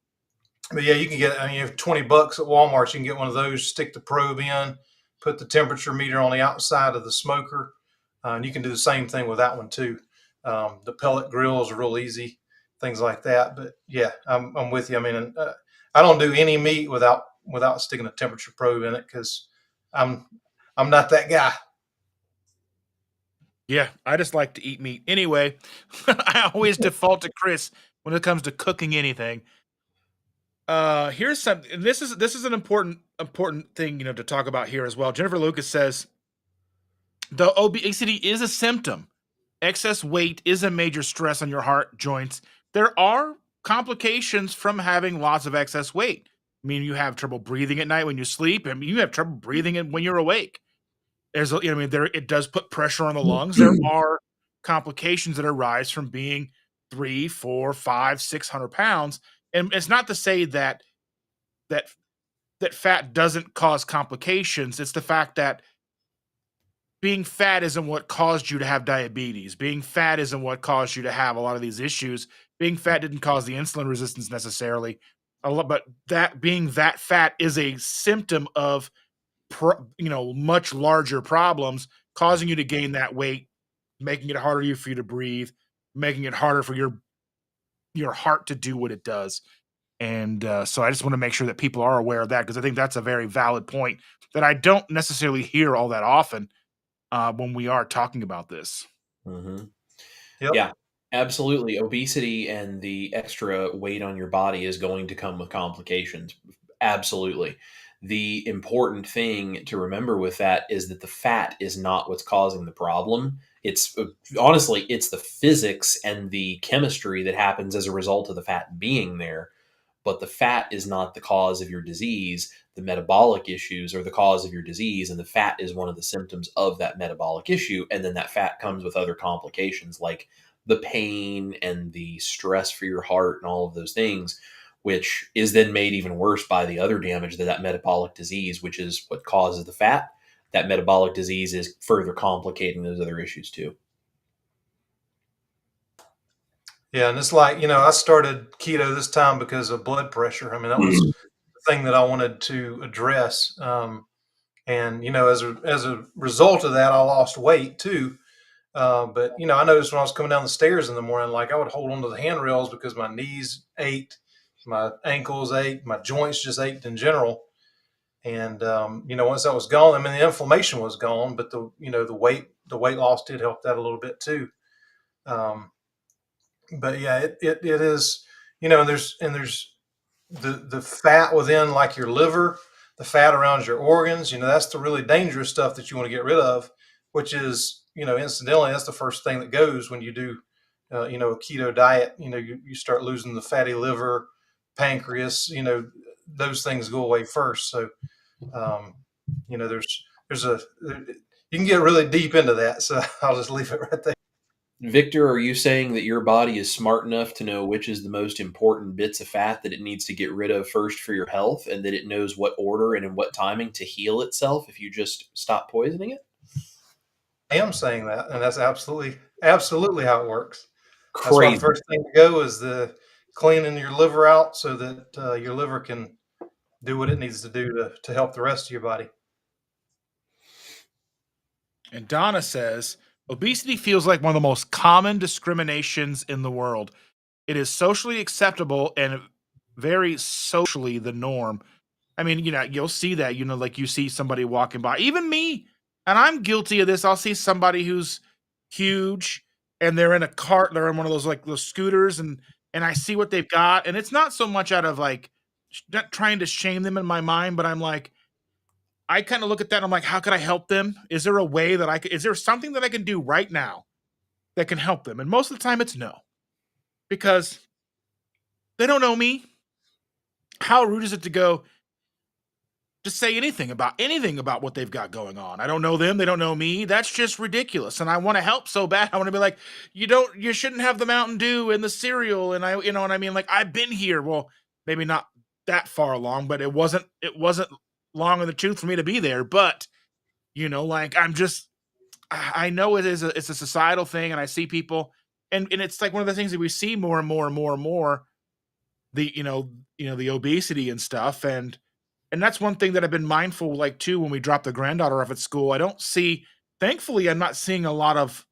but yeah, you can get. I mean, you have $20 at Walmart. You can get one of those. Stick the probe in, put the temperature meter on the outside of the smoker, and you can do the same thing with that one too. The pellet grills are real easy, things like that. But yeah, I'm with you. I mean, I don't do any meat without sticking a temperature probe in it because I'm I'm not that guy. Yeah, I just like to eat meat. Anyway, I always default to Chris when it comes to cooking anything. Here's something. And this is an important thing to talk about here as well. Jennifer Lucas says the obesity is a symptom. Excess weight is a major stress on your heart, joints. There are complications from having lots of excess weight. I mean, you have trouble breathing at night when you sleep. I mean, you have trouble breathing when you're awake. there's, I mean, it does put pressure on the lungs. There are complications that arise from being 3, 4, 5, 600 pounds. And it's not to say that that fat doesn't cause complications. It's the fact that being fat isn't what caused you to have diabetes. Being fat isn't what caused you to have a lot of these issues. Being fat didn't cause the insulin resistance necessarily. But that being that fat is a symptom of much larger problems causing you to gain that weight, making it harder for you to breathe, making it harder for your heart to do what it does. And so I just want to make sure that people are aware of that, because I think that's a very valid point that I don't necessarily hear all that often when we are talking about this. Mm-hmm. Yep. Yeah, absolutely. Obesity and the extra weight on your body is going to come with complications. Absolutely. The important thing to remember with that is that the fat is not what's causing the problem. It's honestly, it's the physics and the chemistry that happens as a result of the fat being there. But the fat is not the cause of your disease. The metabolic issues are the cause of your disease, and the fat is one of the symptoms of that metabolic issue. And then that fat comes with other complications like the pain and the stress for your heart and all of those things, which is then made even worse by the other damage that metabolic disease, which is what causes the fat. That metabolic disease is further complicating those other issues too. Yeah, and it's like, I started keto this time because of blood pressure. I mean, that was the thing that I wanted to address. And as a result of that, I lost weight too. But I noticed when I was coming down the stairs in the morning, like I would hold onto the handrails because my knees ached, my ankles ached, my joints just ached in general. And once that was gone, I mean, the inflammation was gone, but the weight loss did help that a little bit too. Um, but yeah, it is, and there's the fat within, like your liver, the fat around your organs, that's the really dangerous stuff that you want to get rid of, which is, incidentally, that's the first thing that goes when you do, a keto diet. You start losing the fatty liver, pancreas, those things go away first. So, there's you can get really deep into that. So I'll just leave it right there. Victor, are you saying that your body is smart enough to know which is the most important bits of fat that it needs to get rid of first for your health, and that it knows what order and in what timing to heal itself if you just stop poisoning it? I am saying that, and that's absolutely how it works. That's why the Crazy. first thing to go is the cleaning your liver out so that your liver can do what it needs to do to help the rest of your body. And Donna says, obesity feels like one of the most common discriminations in the world. It is socially acceptable and very socially the norm. I mean, you'll see that, like you see somebody walking by, even me, and I'm guilty of this. I'll see somebody who's huge and they're in a cart, they're in one of those like those scooters, and I see what they've got, and it's not so much out of like not trying to shame them in my mind, but I'm like, I kind of look at that and I'm like, how can I help them? Is there a way that is there something that I can do right now that can help them? And most of the time it's no, because they don't know me. How rude is it to go to say anything about what they've got going on? I don't know them, they don't know me. That's just ridiculous. And I want to help so bad. I want to be like, you shouldn't have the Mountain Dew and the cereal. And I, you know what I mean? Like, I've been here. Well, maybe not that far along, but it wasn't long in the tooth for me to be there. But, like I know it's a societal thing, and I see people, and it's like one of the things that we see more and more and more and more, the the obesity and stuff, and that's one thing that I've been mindful, like, too, when we drop the granddaughter off at school. I don't see Thankfully, I'm not seeing a lot of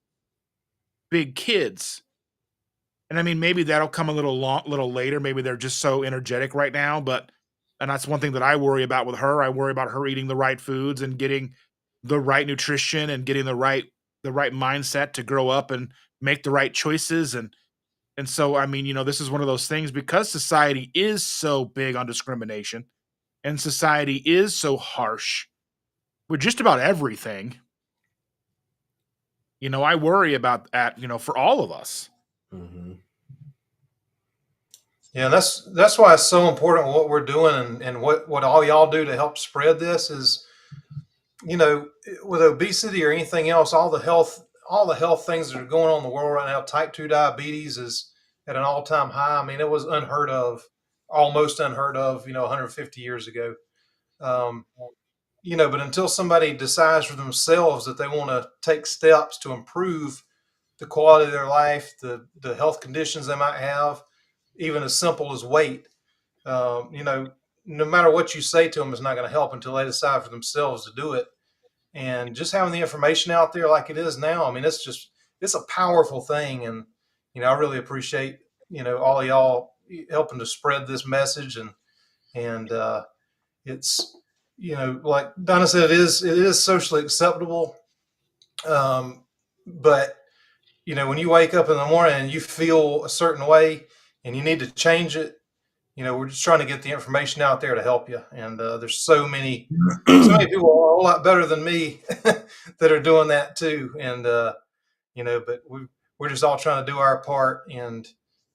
big kids. And I mean, maybe that'll come a little later. Maybe they're just so energetic right now, and that's one thing that I worry about with her. I worry about her eating the right foods and getting the right nutrition and getting the right mindset to grow up and make the right choices. And so, I mean, this is one of those things, because society is so big on discrimination and society is so harsh with just about everything. I worry about that, for all of us. Mm-hmm. Yeah, that's why it's so important what we're doing, and what all y'all do to help spread this is, you know, with obesity or anything else, all the health things that are going on in the world right now, type 2 diabetes is at an all-time high. I mean, it was unheard of, almost unheard of, 150 years ago. Um, but until somebody decides for themselves that they want to take steps to improve the quality of their life, the health conditions they might have, even as simple as weight, no matter what you say to them is not going to help until they decide for themselves to do it. And just having the information out there like it is now, I mean, it's a powerful thing. And, I really appreciate, all of y'all helping to spread this message. And it's, like Donna said, it is socially acceptable. But, when you wake up in the morning and you feel a certain way and you need to change it, we're just trying to get the information out there to help you. And there's so many people a whole lot better than me that are doing that too. And but we're just all trying to do our part. And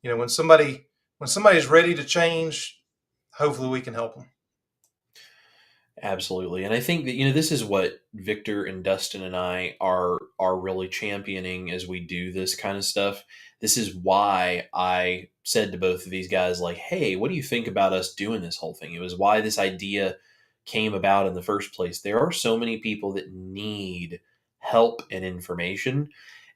when somebody's ready to change, hopefully we can help them. Absolutely. And I think that, this is what Victor and Dustin and I are really championing as we do this kind of stuff. This is why I said to both of these guys, like, hey, what do you think about us doing this whole thing? It was why this idea came about in the first place. There are so many people that need help and information,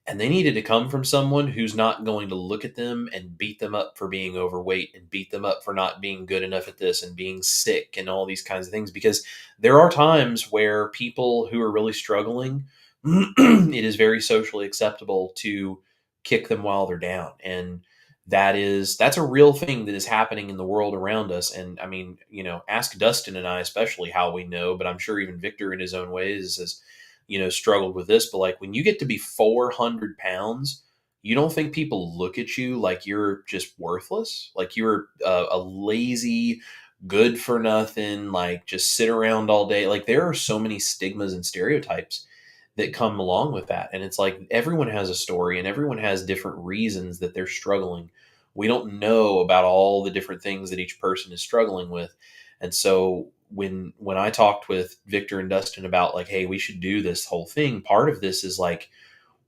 and they needed to come from someone who's not going to look at them and beat them up for being overweight and beat them up for not being good enough at this and being sick and all these kinds of things. Because there are times where people who are really struggling, it is very socially acceptable to kick them while they're down. And that's a real thing that is happening in the world around us. And I mean, ask Dustin and I especially how we know, but I'm sure even Victor in his own ways has struggled with this. But like when you get to be 400 pounds, you don't think people look at you like you're just worthless, like you're a lazy, good for nothing, like just sit around all day. Like there are so many stigmas and stereotypes that come along with that. And it's like everyone has a story and everyone has different reasons that they're struggling. We don't know about all the different things that each person is struggling with. And so when I talked with Victor and Dustin about like, hey, we should do this whole thing, part of this is like,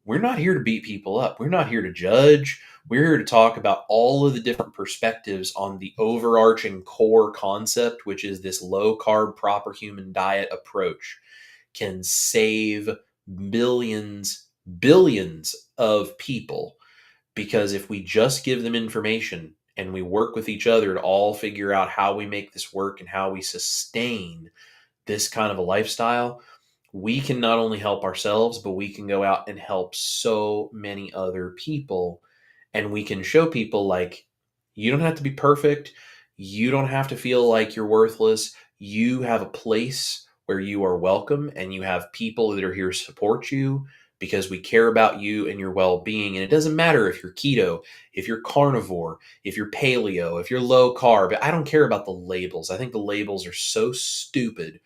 we're not here to beat people up. We're not here to judge. We're here to talk about all of the different perspectives on the overarching core concept, which is this low carb, proper human diet approach can save billions of people. Because if we just give them information and we work with each other to all figure out how we make this work and how we sustain this kind of a lifestyle, we can not only help ourselves, but we can go out and help so many other people. And we can show people like, you don't have to be perfect. You don't have to feel like you're worthless. You have a place where you are welcome and you have people that are here to support you because we care about you and your well-being. And it doesn't matter if you're keto, if you're carnivore, if you're paleo, if you're low carb. I don't care about the labels. I think the labels are so stupid.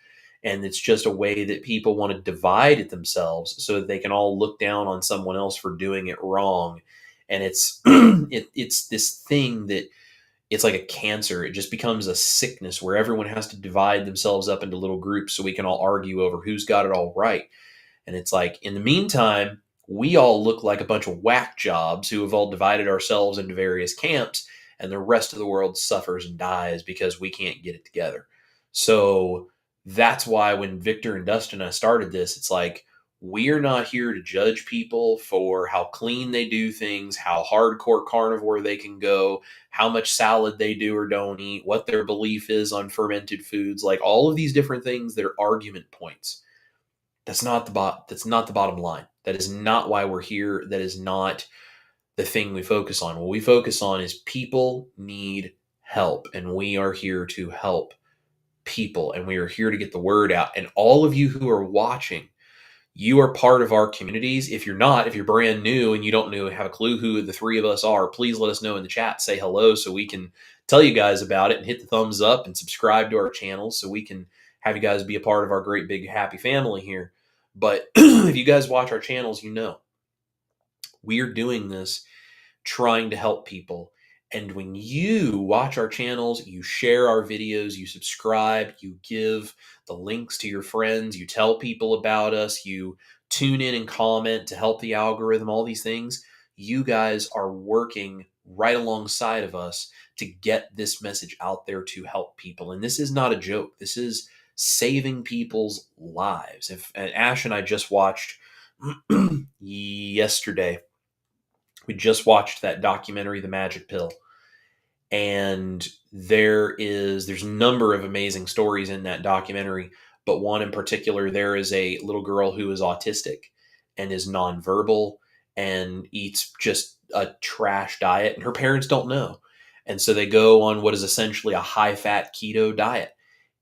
And it's just a way that people want to divide it themselves so that they can all look down on someone else for doing it wrong. And it's it's this thing that it's like a cancer. It just becomes a sickness where everyone has to divide themselves up into little groups so we can all argue over who's got it all right. And it's like, in the meantime, we all look like a bunch of whack jobs who have all divided ourselves into various camps, and the rest of the world suffers and dies because we can't get it together. So that's why when Victor and Dustin and I started this, it's like, we're not here to judge people for how clean they do things, how hardcore carnivore they can go, how much salad they do or don't eat, what their belief is on fermented foods, like all of these different things that are argument points. That's not the bottom line. That is not why we're here. That is not the thing we focus on. What we focus on is people need help, and we are here to help people, and we are here to get the word out. And all of you who are watching, you are part of our communities. If you're not, if you're brand new and you don't know, have a clue who the three of us are, please let us know in the chat. Say hello so we can tell you guys about it, and hit the thumbs up and subscribe to our channel so we can have you guys be a part of our great big happy family here. But if you guys watch our channels, we are doing this trying to help people. And when you watch our channels, you share our videos, you subscribe, you give the links to your friends, you tell people about us, you tune in and comment to help the algorithm, all these things, you guys are working right alongside of us to get this message out there to help people. And this is not a joke. This is saving people's lives. If and Ash and I just watched yesterday, we just watched that documentary, The Magic Pill, and there's a number of amazing stories in that documentary, but one in particular, there is a little girl who is autistic and is nonverbal and eats just a trash diet, and her parents don't know, and so they go on what is essentially a high fat keto diet.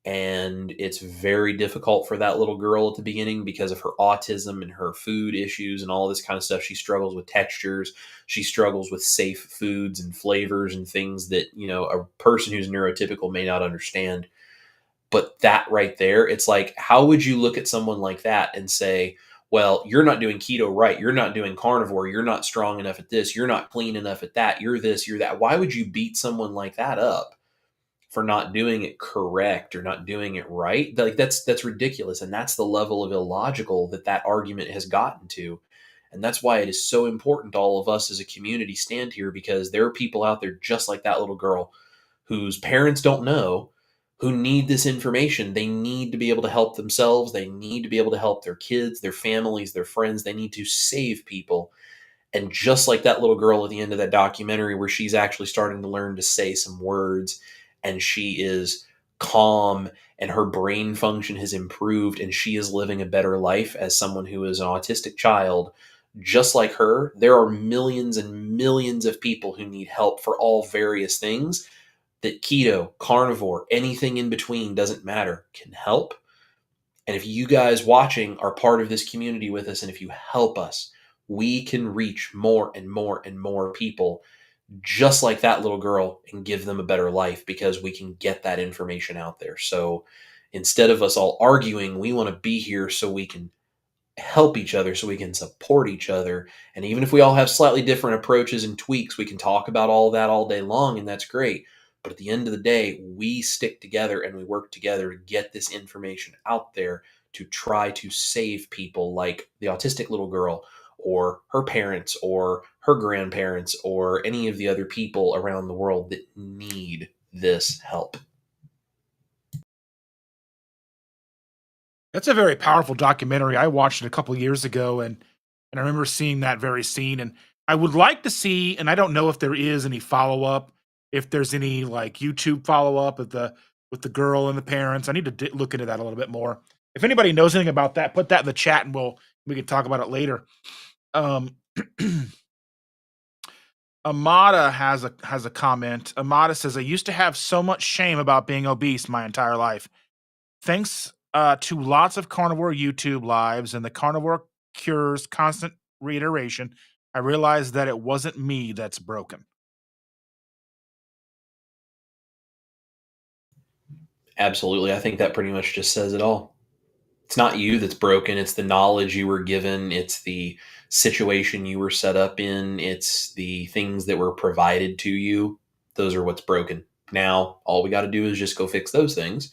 And it's very difficult for that little girl at the beginning because of her autism and her food issues and all this kind of stuff. She struggles with textures. She struggles with safe foods and flavors and things that, a person who's neurotypical may not understand. But that right there, it's like, how would you look at someone like that and say, well, you're not doing keto right. You're not doing carnivore. You're not strong enough at this. You're not clean enough at that. You're this, you're that. Why would you beat someone like that up for not doing it correct or not doing it right? Like, that's ridiculous. And that's the level of illogical that argument has gotten to. And that's why it is so important all of us as a community stand here, because there are people out there just like that little girl whose parents don't know, who need this information. They need to be able to help themselves. They need to be able to help their kids, their families, their friends. They need to save people. And just like that little girl at the end of that documentary, where she's actually starting to learn to say some words, and she is calm and her brain function has improved and she is living a better life as someone who is an autistic child, just like her, there are millions and millions of people who need help for all various things that keto, carnivore, anything in between, doesn't matter, can help. And if you guys watching are part of this community with us, and if you help us, we can reach more and more and more people just like that little girl and give them a better life, because we can get that information out there. So instead of us all arguing, we want to be here so we can help each other, so we can support each other. And even if we all have slightly different approaches and tweaks, we can talk about all that all day long, and that's great. But at the end of the day, we stick together and we work together to get this information out there to try to save people like the autistic little girl, or her parents, or her grandparents, or any of the other people around the world that need this help. That's a very powerful documentary. I watched it a couple years ago, and I remember seeing that very scene. And I would like to see, and I don't know if there is any follow up, if there's any like YouTube follow up with the girl and the parents. I need to look into that a little bit more. If anybody knows anything about that, put that in the chat, and we can talk about it later. Um, Amada has a comment. Amada says, "I used to have so much shame about being obese my entire life. Thanks to lots of carnivore YouTube lives and the carnivore cures constant reiteration, I realized that it wasn't me that's broken." Absolutely. I think that pretty much just says it all. It's not you that's broken. It's the knowledge you were given. It's the situation you were set up in. It's the things that were provided to you. Those are what's broken. Now, all we got to do is just go fix those things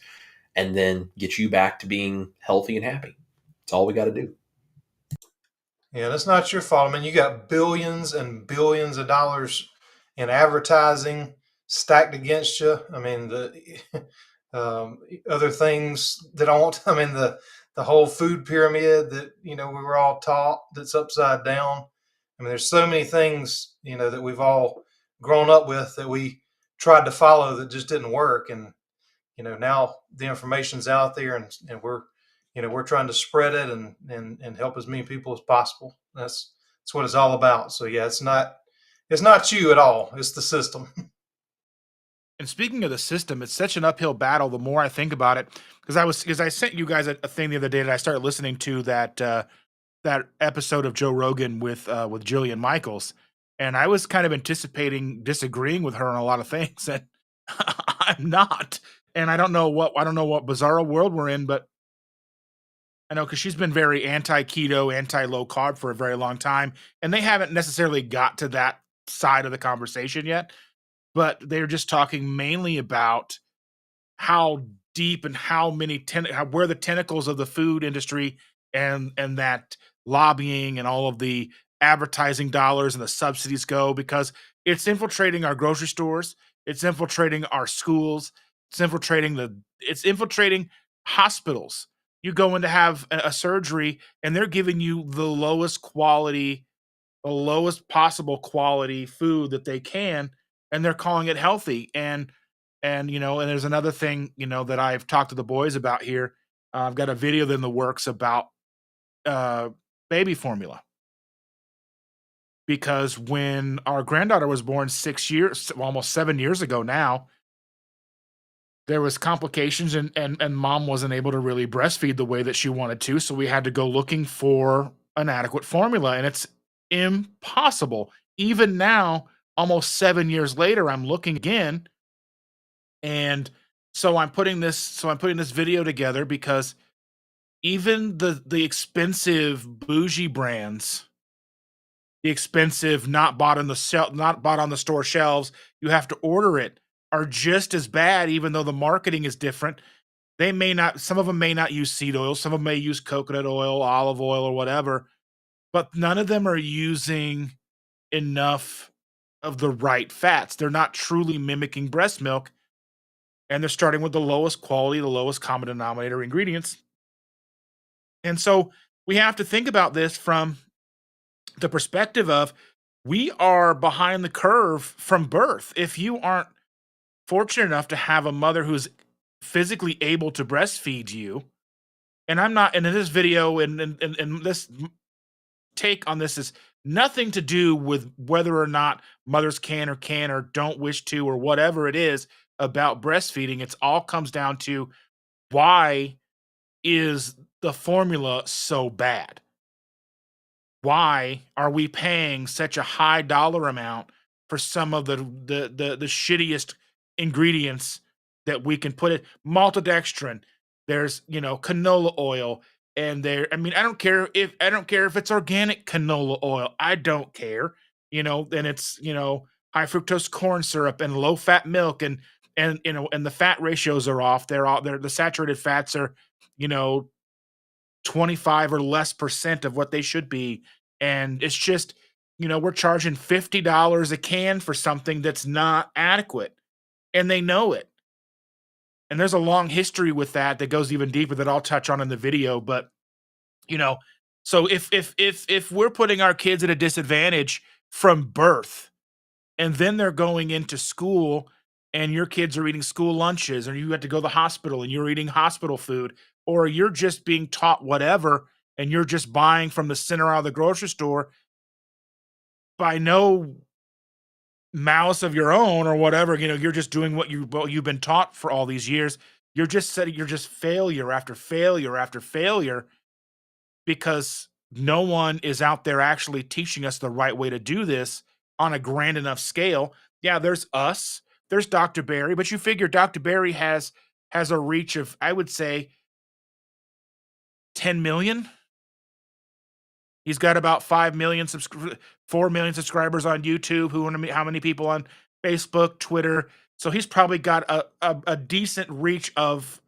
and then get you back to being healthy and happy. That's all we got to do. Yeah, that's not your fault. I mean, you got billions and billions of dollars in advertising stacked against you. I mean, the other things that don't. I mean, the whole food pyramid that we were all taught that's upside down. I mean, there's so many things that we've all grown up with that we tried to follow that just didn't work, and now the information's out there, and we're trying to spread it and help as many people as possible. That's what it's all about. So yeah, it's not you at all. It's the system. And speaking of the system, it's such an uphill battle the more I think about it. Because I sent you guys a thing the other day that I started listening to that episode of Joe Rogan with Jillian Michaels, and I was kind of anticipating disagreeing with her on a lot of things, and I'm not. And I don't know what bizarro world we're in, but I know because she's been very anti keto, anti low carb for a very long time, and they haven't necessarily got to that side of the conversation yet. but they're just talking mainly about how deep and how many where the tentacles of the food industry and that lobbying and all of the advertising dollars and the subsidies go, because it's infiltrating our grocery stores, it's infiltrating our schools, it's infiltrating hospitals. You go in to have a surgery and they're giving you the lowest possible quality food that they can, and they're calling it healthy. And there's another thing, that I've talked to the boys about here. I've got a video in the works about uh, baby formula, because when our granddaughter was born 6 years, well, almost 7 years ago now, there was complications, and mom wasn't able to really breastfeed the way that she wanted to, so we had to go looking for an adequate formula, and it's impossible. Even now, almost 7 years later, I'm looking again, and so I'm putting this video together because even the expensive bougie brands, the expensive not bought on the store shelves, you have to order it, are just as bad, even though the marketing is different. Some of them may not use seed oil, some of them may use coconut oil, olive oil, or whatever, but none of them are using enough of the right fats. They're not truly mimicking breast milk, and they're starting with the lowest quality, the lowest common denominator ingredients. And so we have to think about this from the perspective of, we are behind the curve from birth. If you aren't fortunate enough to have a mother who's physically able to breastfeed you, and I'm not, and in this video and this take on this is nothing to do with whether or not mothers can or don't wish to, or whatever it is about breastfeeding. It's all comes down to, why is the formula so bad? Why are we paying such a high dollar amount for some of the shittiest ingredients that we can put it? Maltodextrin, there's canola oil, and I don't care if it's organic canola oil. I don't care. Then it's high fructose corn syrup and low fat milk, and the fat ratios are off. The saturated fats are, you know, 25 or less percent of what they should be. And it's just, we're charging $50 a can for something that's not adequate. And they know it. And there's a long history with that goes even deeper that I'll touch on in the video. But, you know, so if we're putting our kids at a disadvantage from birth, and then they're going into school, and your kids are eating school lunches, or you have to go to the hospital and you're eating hospital food, or you're just being taught whatever, and you're just buying from the center aisle of the grocery store by no malice of your own or whatever. You're just doing what you've been taught for all these years. You're just failure after failure after failure, because no one is out there actually teaching us the right way to do this on a grand enough scale. Yeah, there's us, there's Dr. Barry, but you figure Dr. Barry has a reach of, I would say, 10 million. He's got about 4 million subscribers on YouTube. How many people on Facebook, Twitter? So he's probably got a decent reach of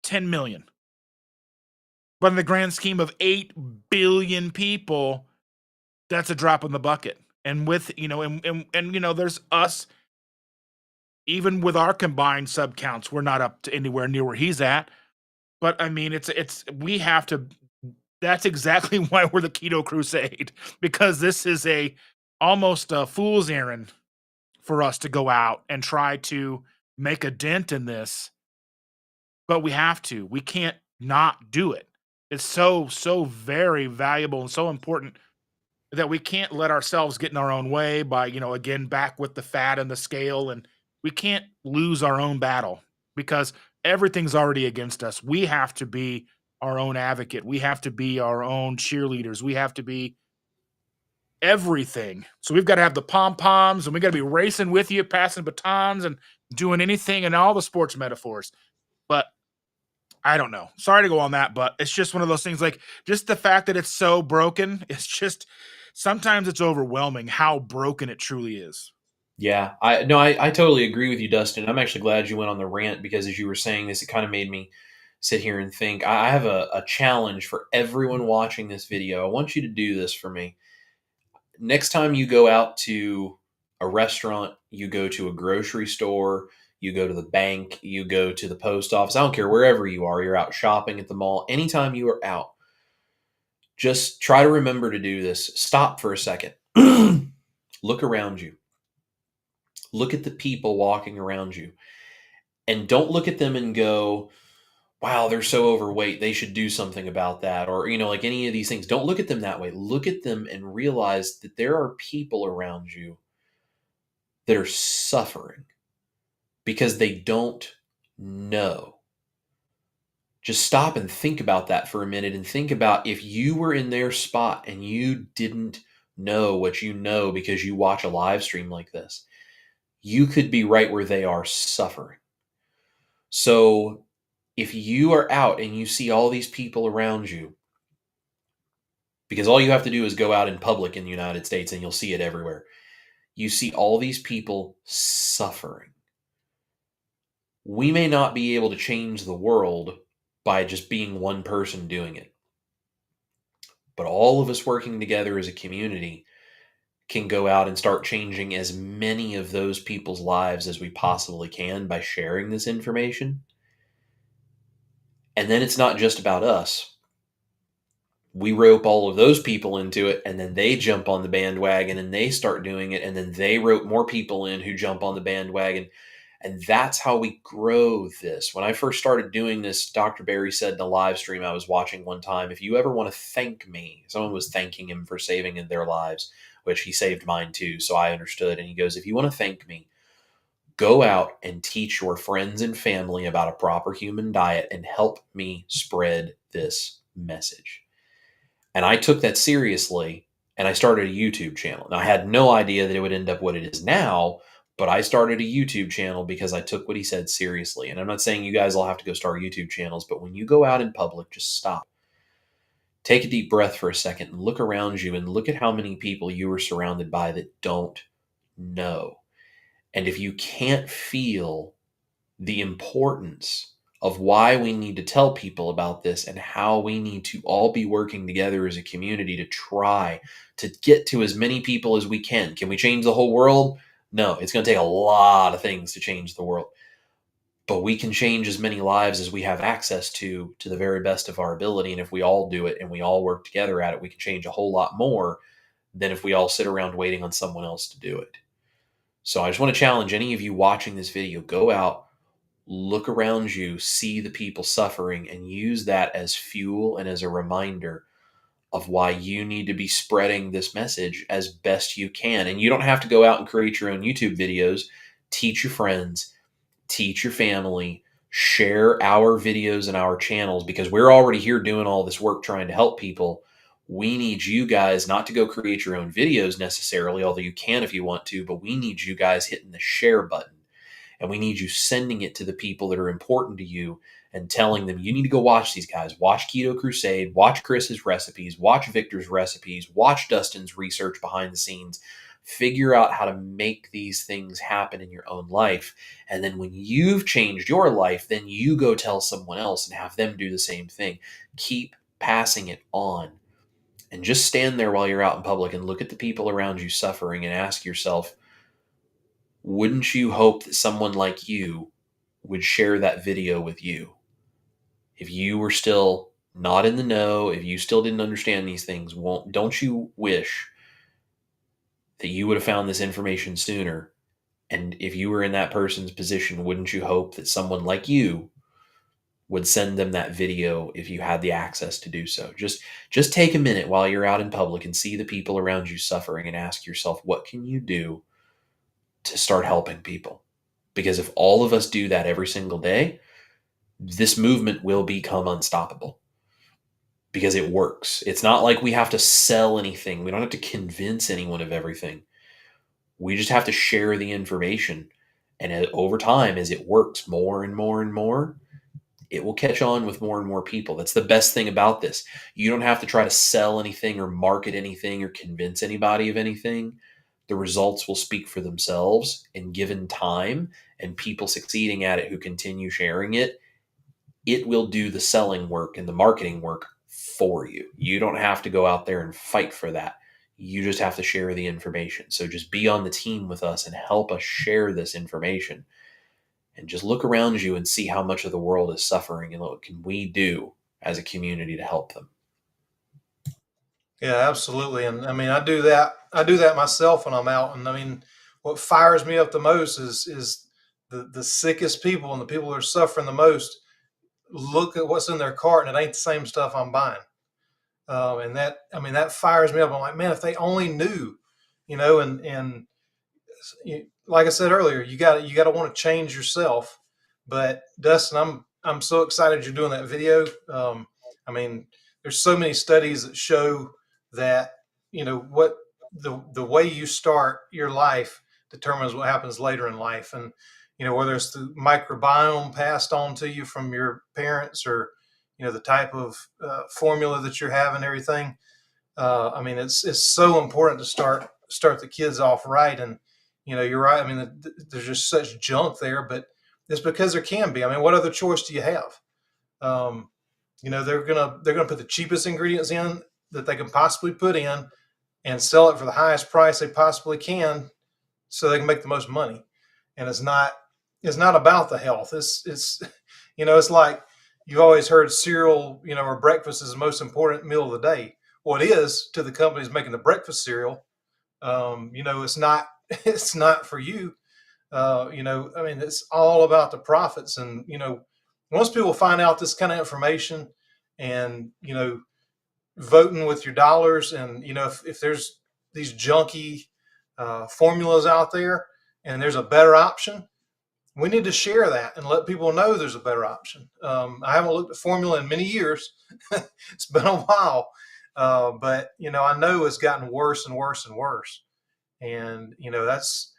10 million. But in the grand scheme of 8 billion people, that's a drop in the bucket. And with, there's us, even with our combined sub counts, we're not up to anywhere near where he's at. But I mean, we have to, that's exactly why we're the Keto Crusade, because this is almost a fool's errand for us to go out and try to make a dent in this. But we have to. We can't not do it. It's so very valuable and so important that we can't let ourselves get in our own way by, again, back with the fat and the scale. And we can't lose our own battle, because everything's already against us. We have to be our own advocate. We have to be our own cheerleaders. We have to be everything. So we've got to have the pom-poms, and we got to be racing with you, passing batons and doing anything and all the sports metaphors. But I don't know. Sorry to go on that, but it's just one of those things, like, just the fact that it's so broken, it's just, sometimes it's overwhelming how broken it truly is. Yeah, I totally agree with you, Dustin. I'm actually glad you went on the rant because as you were saying this, it kind of made me sit here and think. I have a challenge for everyone watching this video. I want you to do this for me. Next time you go out to a restaurant, you go to a grocery store, you go to the bank, you go to the post office, I don't care wherever you are, you're out shopping at the mall, anytime you are out, just try to remember to do this. Stop for a second. Look around you. Look at the people walking around you. And don't look at them and go, wow, they're so overweight. They should do something about that. Or, like any of these things. Don't look at them that way. Look at them and realize that there are people around you that are suffering because they don't know. Just stop and think about that for a minute and think about if you were in their spot and you didn't know what you know because you watch a live stream like this, you could be right where they are suffering. So if you are out and you see all these people around you, because all you have to do is go out in public in the United States and you'll see it everywhere. You see all these people suffering. We may not be able to change the world by just being one person doing it. But all of us working together as a community can go out and start changing as many of those people's lives as we possibly can by sharing this information. And then it's not just about us. We rope all of those people into it, and then they jump on the bandwagon and they start doing it, and then they rope more people in who jump on the bandwagon. And that's how we grow this. When I first started doing this, Dr. Barry said in a live stream I was watching one time, if you ever want to thank me, someone was thanking him for saving in their lives, which he saved mine too. So I understood. And he goes, if you want to thank me, go out and teach your friends and family about a proper human diet and help me spread this message. And I took that seriously and I started a YouTube channel. Now, I had no idea that it would end up what it is now, but I started a YouTube channel because I took what he said seriously. And I'm not saying you guys all have to go start YouTube channels, but when you go out in public, just stop. Take a deep breath for a second and look around you and look at how many people you are surrounded by that don't know. And if you can't feel the importance of why we need to tell people about this and how we need to all be working together as a community to try to get to as many people as we can. Can we change the whole world? No, it's going to take a lot of things to change the world. But we can change as many lives as we have access to the very best of our ability. And if we all do it and we all work together at it, we can change a whole lot more than if we all sit around waiting on someone else to do it. So I just want to challenge any of you watching this video, go out, look around you, see the people suffering, and use that as fuel and as a reminder of why you need to be spreading this message as best you can. And you don't have to go out and create your own YouTube videos. Teach your friends, teach your family, share our videos and our channels because we're already here doing all this work trying to help people. We need you guys not to go create your own videos necessarily, although you can if you want to, but we need you guys hitting the share button. And we need you sending it to the people that are important to you and telling them, you need to go watch these guys. Watch Keto Crusade, watch Chris's recipes, watch Victor's recipes, watch Dustin's research behind the scenes. Figure out how to make these things happen in your own life. And then when you've changed your life, then you go tell someone else and have them do the same thing. Keep passing it on. And just stand there while you're out in public and look at the people around you suffering and ask yourself, wouldn't you hope that someone like you would share that video with you? If you were still not in the know, if you still didn't understand these things, don't you wish that you would have found this information sooner? And if you were in that person's position, wouldn't you hope that someone like you would send them that video if you had the access to do so? Just take a minute while you're out in public and see the people around you suffering and ask yourself, what can you do to start helping people? Because if all of us do that every single day, this movement will become unstoppable because it works. It's not like we have to sell anything. We don't have to convince anyone of everything. We just have to share the information. And over time, as it works more and more and more, it will catch on with more and more people. That's the best thing about this. You don't have to try to sell anything or market anything or convince anybody of anything. the results will speak for themselves, and given time and people succeeding at it who continue sharing it, it will do the selling work and the marketing work for you. You don't have to go out there and fight for that. You just have to share the information. So just be on the team with us and help us share this information. And just look around you and see how much of the world is suffering, and what can we do as a community to help them. Yeah, absolutely. And I mean, I do that. I do that myself when I'm out. And I mean, what fires me up the most is the sickest people and the people that are suffering the most look at what's in their cart and it ain't the same stuff I'm buying. And that, I mean, that fires me up. I'm like, man, if they only knew, and like I said earlier, you got to want to change yourself. But Dustin, I'm so excited you're doing that video. I mean, there's so many studies that show that what the way you start your life determines what happens later in life, and whether it's the microbiome passed on to you from your parents, or the type of formula that you're having, everything. I mean, it's so important to start the kids off right. And you're right. I mean, there's just such junk there, but it's because there can be. I mean, what other choice do you have? Um, they're gonna put the cheapest ingredients in that they can possibly put in and sell it for the highest price they possibly can, so they can make the most money. And it's not about the health. It's it's like you've always heard cereal, or breakfast is the most important meal of the day. Well, it is to the companies making the breakfast cereal. It's not it's not for you. I mean, it's all about the profits. And once people find out this kind of information, and voting with your dollars, and if there's these junky formulas out there and there's a better option, we need to share that and let people know there's a better option. I haven't looked at formula in many years. It's been a while, but I know it's gotten worse and worse and worse. And that's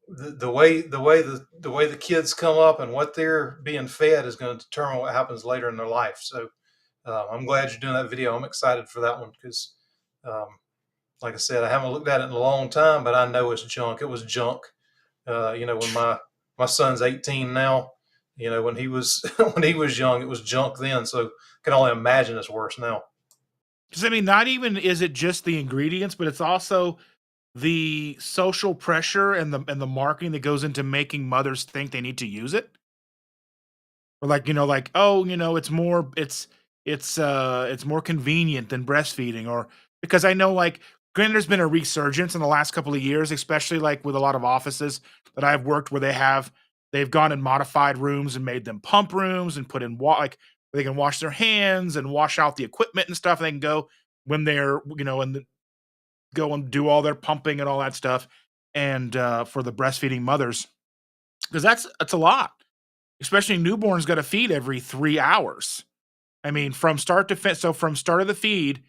the way the kids come up and what they're being fed is going to determine what happens later in their life. So I'm glad you're doing that video. I'm excited for that one because, um, like I said, I haven't looked at it in a long time, but I know it's junk. It was junk. When my son's 18 now, when he was when he was young, it was junk then. So I can only imagine it's worse now. Because I mean, not even is it just the ingredients, but it's also the social pressure and the marketing that goes into making mothers think they need to use it. Or like, like, oh, it's more convenient than breastfeeding. Or because I know, like, granted, there's been a resurgence in the last couple of years, especially like with a lot of offices that I've worked where they've gone and modified rooms and made them pump rooms and put in like where they can wash their hands and wash out the equipment and stuff. And they can go when they're, and go and do all their pumping and all that stuff. And for the breastfeeding mothers, because that's a lot, especially newborns got to feed every 3 hours. I mean, from start to finish. So from start of the feed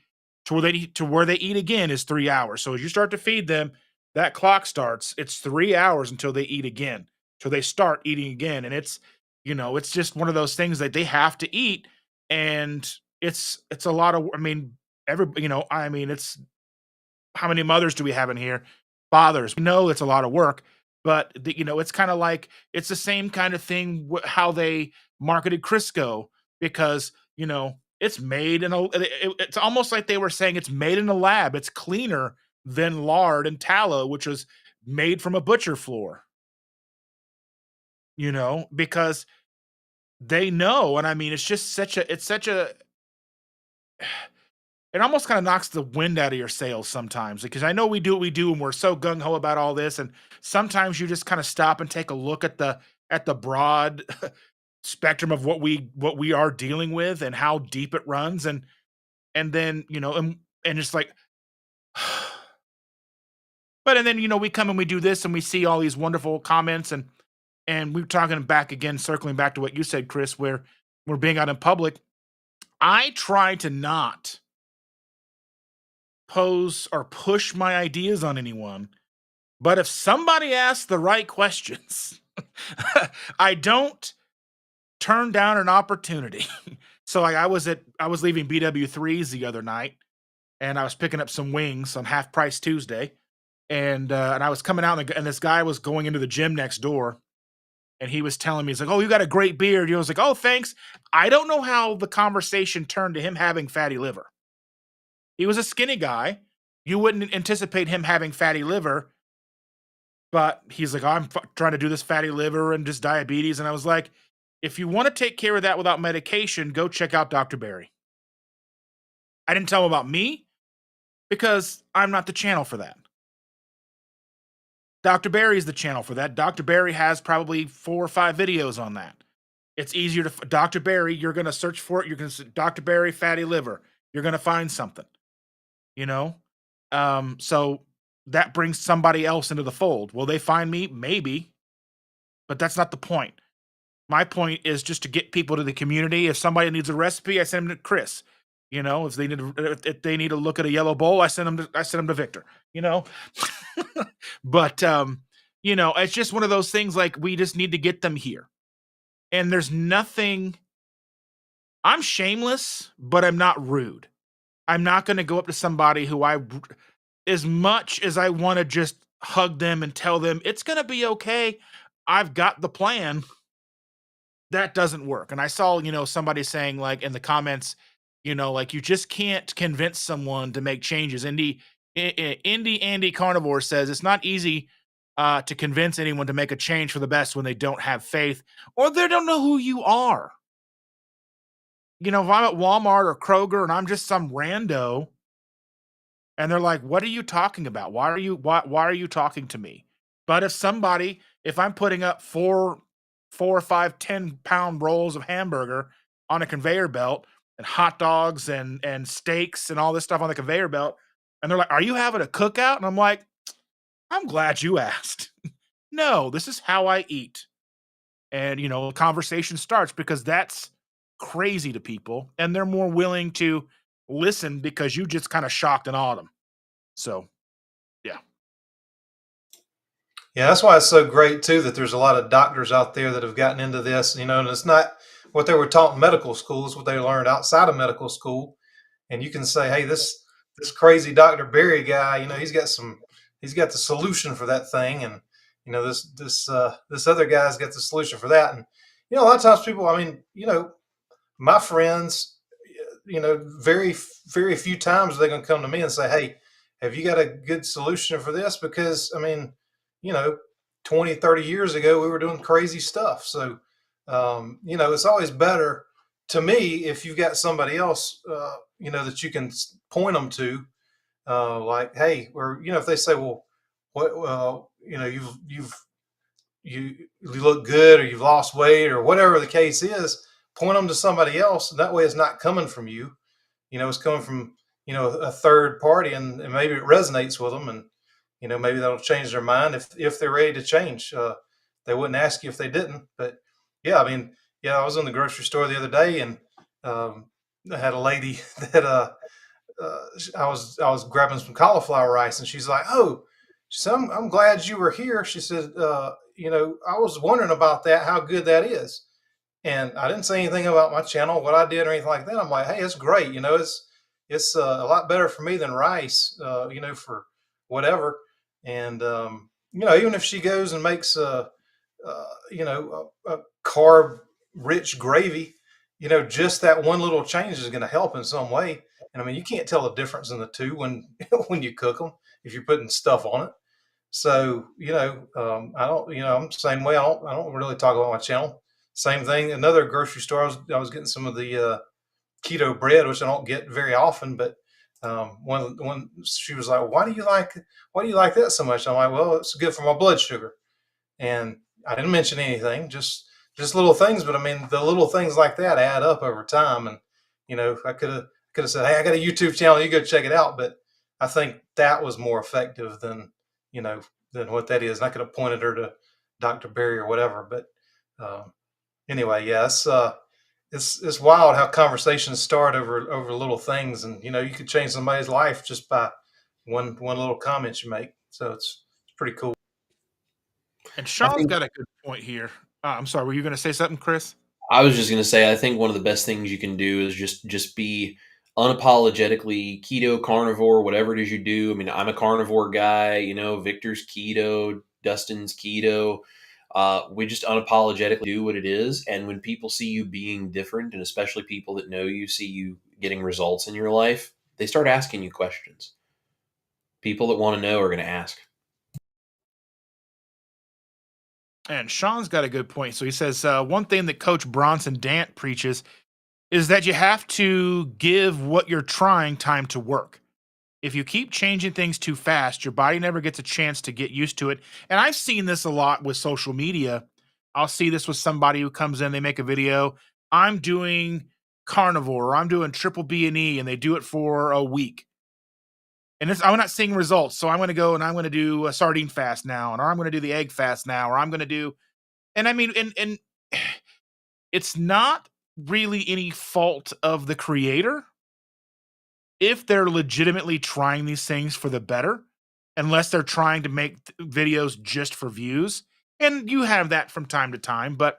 to where they eat again is 3 hours. So as you start to feed them, that clock starts. It's 3 hours until they eat again, till they start eating again. And it's just one of those things that they have to eat, and it's a lot of. I mean, it's how many mothers do we have in here? Fathers. We know it's a lot of work, but it's kind of like it's the same kind of thing how they marketed Crisco, because it's made in it's almost like they were saying it's made in a lab. It's cleaner than lard and tallow, which was made from a butcher floor. Because they know, and I mean, it's just such a it almost kind of knocks the wind out of your sails sometimes, because I know we do what we do and we're so gung ho about all this, and sometimes you just kind of stop and take a look at the broad spectrum of what we are dealing with and how deep it runs, and then and just like but and then we come and we do this and we see all these wonderful comments, and we're talking back again, circling back to what you said, Chris, where we're being out in public. I try to not pose or push my ideas on anyone. But if somebody asks the right questions, I don't turn down an opportunity. So like I was leaving BW3s the other night, and I was picking up some wings on Half Price Tuesday. and I was coming out, and this guy was going into the gym next door, and he was telling me, he's like, "Oh, you got a great beard." You know, I was like, "Oh, thanks." I don't know how the conversation turned to him having fatty liver. He was a skinny guy. You wouldn't anticipate him having fatty liver, but he's like, "I'm trying to do this fatty liver and just diabetes." And I was like, "If you want to take care of that without medication, go check out Dr. Barry." I didn't tell him about me because I'm not the channel for that. Dr. Barry is the channel for that. Dr. Barry has probably 4 or 5 videos on that. It's easier to Dr. Barry, you're going to search for it. You're going to Dr. Barry fatty liver. You're going to find something, you know? So that brings somebody else into the fold. Will they find me? Maybe, but that's not the point. My point is just to get people to the community. If somebody needs a recipe, I send them to Chris. You know, if they need to look at a yellow bowl, I send them to Victor. You know, but you know, it's just one of those things. Like, we just need to get them here, and there's nothing. I'm shameless, but I'm not rude. I'm not going to go up to somebody who as much as I want to just hug them and tell them it's going to be okay, I've got the plan. That doesn't work. And I saw, you know, somebody saying, like, in the comments, you know, like, you just can't convince someone to make changes. Indie Andy Carnivore says it's not easy to convince anyone to make a change for the best when they don't have faith or they don't know who you are. You know, if I'm at Walmart or Kroger and I'm just some rando and they're like, "What are you talking about? Why are you talking to me?" But if I'm putting up 4 or 5 10-pound rolls of hamburger on a conveyor belt and hot dogs and steaks and all this stuff on the conveyor belt, and they're like, "Are you having a cookout?" And I'm like, "I'm glad you asked." No, this is how I eat. And, you know, a conversation starts because that's crazy to people, and they're more willing to listen because you just kind of shocked and awed them. So, yeah. Yeah, that's why it's so great too that there's a lot of doctors out there that have gotten into this, you know, and it's not what they were taught in medical school, it's what they learned outside of medical school. And you can say, hey, this crazy Dr. Berry guy, you know, he's got the solution for that thing, and you know, this other guy's got the solution for that. And you know, a lot of times people, I mean, you know, my friends, you know, very few times they're going to come to me and say, "Hey, have you got a good solution for this?" Because I mean, you know, 20, 30 years ago, we were doing crazy stuff. So, you know, it's always better to me if you've got somebody else, you know, that you can point them to, like, hey, or you know, if they say, "Well, what, you know, you look good, or you've lost weight, or whatever the case is," point them to somebody else. That way, it's not coming from you. You know, it's coming from, you know, a third party, and maybe it resonates with them, and you know, maybe that'll change their mind if they're ready to change. They wouldn't ask you if they didn't. But yeah, I mean, yeah, I was in the grocery store the other day, and I had a lady that I was grabbing some cauliflower rice, and she's like, "Oh," she said, I'm glad you were here." She said, "You know, I was wondering about that, how good that is." And I didn't say anything about my channel, what I did, or anything like that. I'm like, "Hey, it's great. You know, it's a lot better for me than rice. You know, for whatever." And you know, even if she goes and makes you know, a carb rich gravy, you know, just that one little change is going to help in some way. And I mean, you can't tell the difference in the two when when you cook them if you're putting stuff on it. So you know, I don't, you know, I'm the same way. I don't really talk about my channel. Same thing. Another grocery store. I was getting some of the keto bread, which I don't get very often. But one she was like, why do you like that so much?" I'm like, "Well, it's good for my blood sugar." And I didn't mention anything, just little things. But I mean, the little things like that add up over time. And you know, I could have said, "Hey, I got a YouTube channel. You go check it out." But I think that was more effective than, you know, than what that is. And I could have pointed her to Dr. Berry or whatever. But uh, anyway, yeah, it's wild how conversations start over little things, and you know, you could change somebody's life just by one little comment you make. So it's pretty cool. And I Sean's think got a good point here. I'm sorry, were you going to say something, Chris? I was just going to say, I think one of the best things you can do is just be unapologetically keto, carnivore, whatever it is you do. I mean, I'm a carnivore guy, Victor's keto, Dustin's keto. We just unapologetically do what it is. And when people see you being different, and especially people that know you, see you getting results in your life, they start asking you questions. People that want to know are going to ask. And Sean's got a good point. So he says one thing that Coach Bronson Dant preaches is that you have to give what you're trying time to work. If you keep changing things too fast, your body never gets a chance to get used to it. And I've seen this a lot with social media. I'll see this with somebody who comes in, they make a video. I'm doing carnivore, or I'm doing triple B and E, and they do it for a week. And I'm not seeing results. So I'm going to go and I'm going to do a sardine fast now, or I'm going to do the egg fast now, or I'm going to do, and I mean, and it's not really any fault of the creator if they're legitimately trying these things for the better, unless they're trying to make videos just for views. And you have that from time to time. But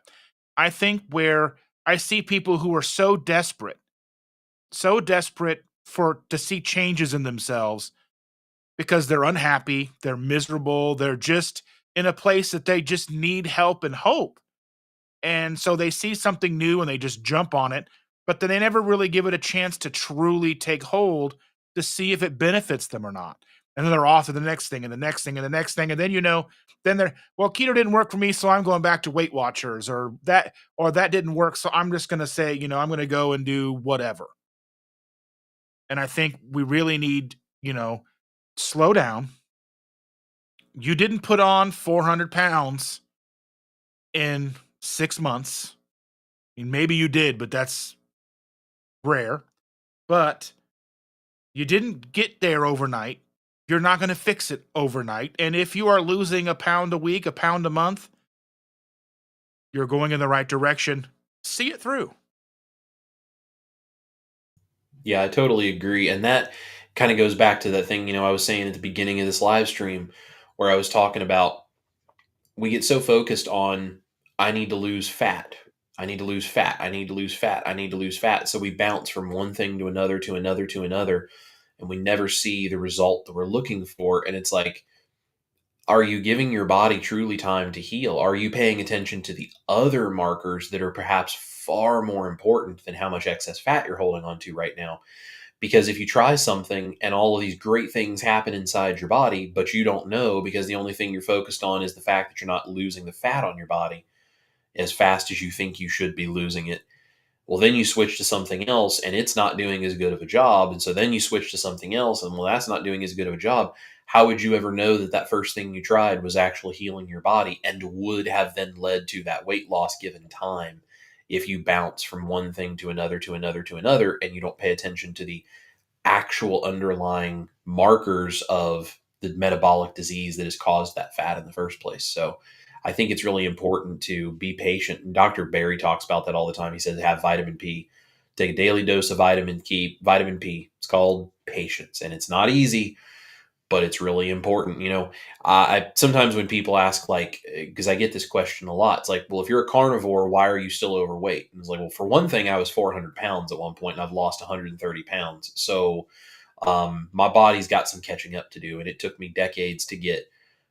I think where I see people who are so desperate for to see changes in themselves because they're unhappy, they're miserable, they're just in a place that they just need help and hope. And so they see something new and they just jump on it, but then they never really give it a chance to truly take hold to see if it benefits them or not. And then they're off to the next thing and the next thing and the next thing. And then, then they're, well, keto didn't work for me. So I'm going back to Weight Watchers, or that didn't work. So I'm just going to say, I'm going to go and do whatever. And I think we really need, slow down. You didn't put on 400 pounds in 6 months. I mean, maybe you did, but that's rare. But you didn't get there overnight. You're not going to fix it overnight. And if you are losing a pound a week, a pound a month, you're going in the right direction. See it through. Yeah, I totally agree. And that kind of goes back to that thing, I was saying at the beginning of this live stream where I was talking about we get so focused on, I need to lose fat. I need to lose fat. I need to lose fat. I need to lose fat. So we bounce from one thing to another, to another, to another, and we never see the result that we're looking for. And it's like, are you giving your body truly time to heal? Are you paying attention to the other markers that are perhaps far more important than how much excess fat you're holding on to right now? Because if you try something and all of these great things happen inside your body, but you don't know because the only thing you're focused on is the fact that you're not losing the fat on your body as fast as you think you should be losing it. Well, then you switch to something else and it's not doing as good of a job. And so then you switch to something else and, well, that's not doing as good of a job. How would you ever know that that first thing you tried was actually healing your body and would have then led to that weight loss given time if you bounce from one thing to another, to another, to another, and you don't pay attention to the actual underlying markers of the metabolic disease that has caused that fat in the first place. So I think it's really important to be patient. And Dr. Barry talks about that all the time. He says, have vitamin P, take a daily dose of vitamin P. It's called patience, and it's not easy, but it's really important. I sometimes when people ask, like, because I get this question a lot, it's like, well, if you're a carnivore, why are you still overweight? And it's like, well, for one thing, I was 400 pounds at one point and I've lost 130 pounds. So my body's got some catching up to do, and it took me decades to get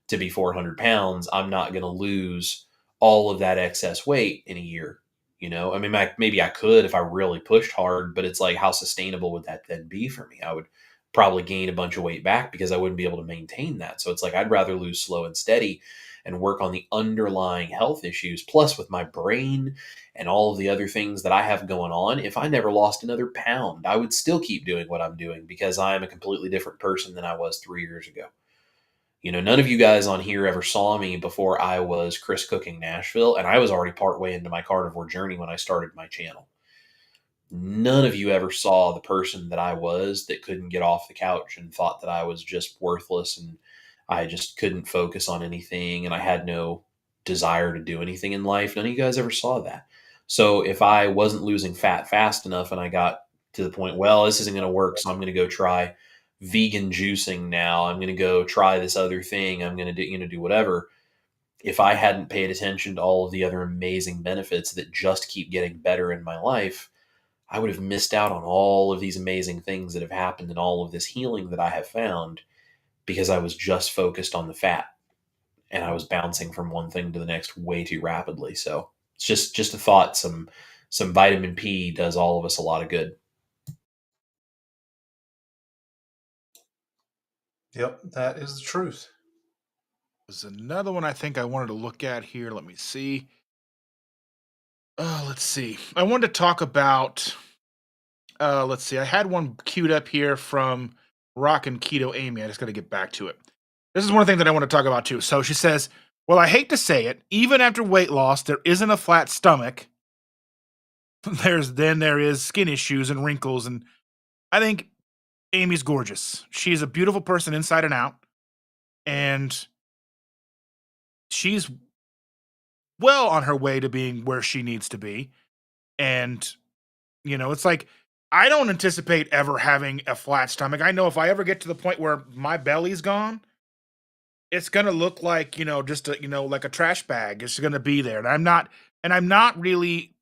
to be 400 pounds. I'm not going to lose all of that excess weight in a year. I mean, maybe I could if I really pushed hard, but it's like, how sustainable would that then be for me? I would probably gain a bunch of weight back because I wouldn't be able to maintain that. So it's like, I'd rather lose slow and steady and work on the underlying health issues. Plus, with my brain and all of the other things that I have going on, if I never lost another pound, I would still keep doing what I'm doing because I am a completely different person than I was 3 years ago. None of you guys on here ever saw me before I was Chris Cooking Nashville, and I was already partway into my carnivore journey when I started my channel. None of you ever saw the person that I was that couldn't get off the couch and thought that I was just worthless and I just couldn't focus on anything and I had no desire to do anything in life. None of you guys ever saw that. So if I wasn't losing fat fast enough and I got to the point, well, this isn't going to work, so I'm going to go try vegan juicing now. I'm going to go try this other thing. I'm going to do whatever. If I hadn't paid attention to all of the other amazing benefits that just keep getting better in my life, I would have missed out on all of these amazing things that have happened and all of this healing that I have found because I was just focused on the fat and I was bouncing from one thing to the next way too rapidly. So it's just a thought. Some vitamin P does all of us a lot of good. Yep, that is the truth. There's another one I think I wanted to look at here. Let me see. Let's see. I wanted to talk about. Let's see. I had one queued up here from Rockin' Keto Amy. I just got to get back to it. This is one thing that I want to talk about too. So she says, "Well, I hate to say it, even after weight loss, there isn't a flat stomach. There is skin issues and wrinkles, and I think Amy's gorgeous. She's a beautiful person inside and out, and she's well on her way to being where she needs to be. And it's like I don't anticipate ever having a flat stomach. I know if I ever get to the point where my belly's gone, it's gonna look like just like a trash bag. It's gonna be there, and I'm not really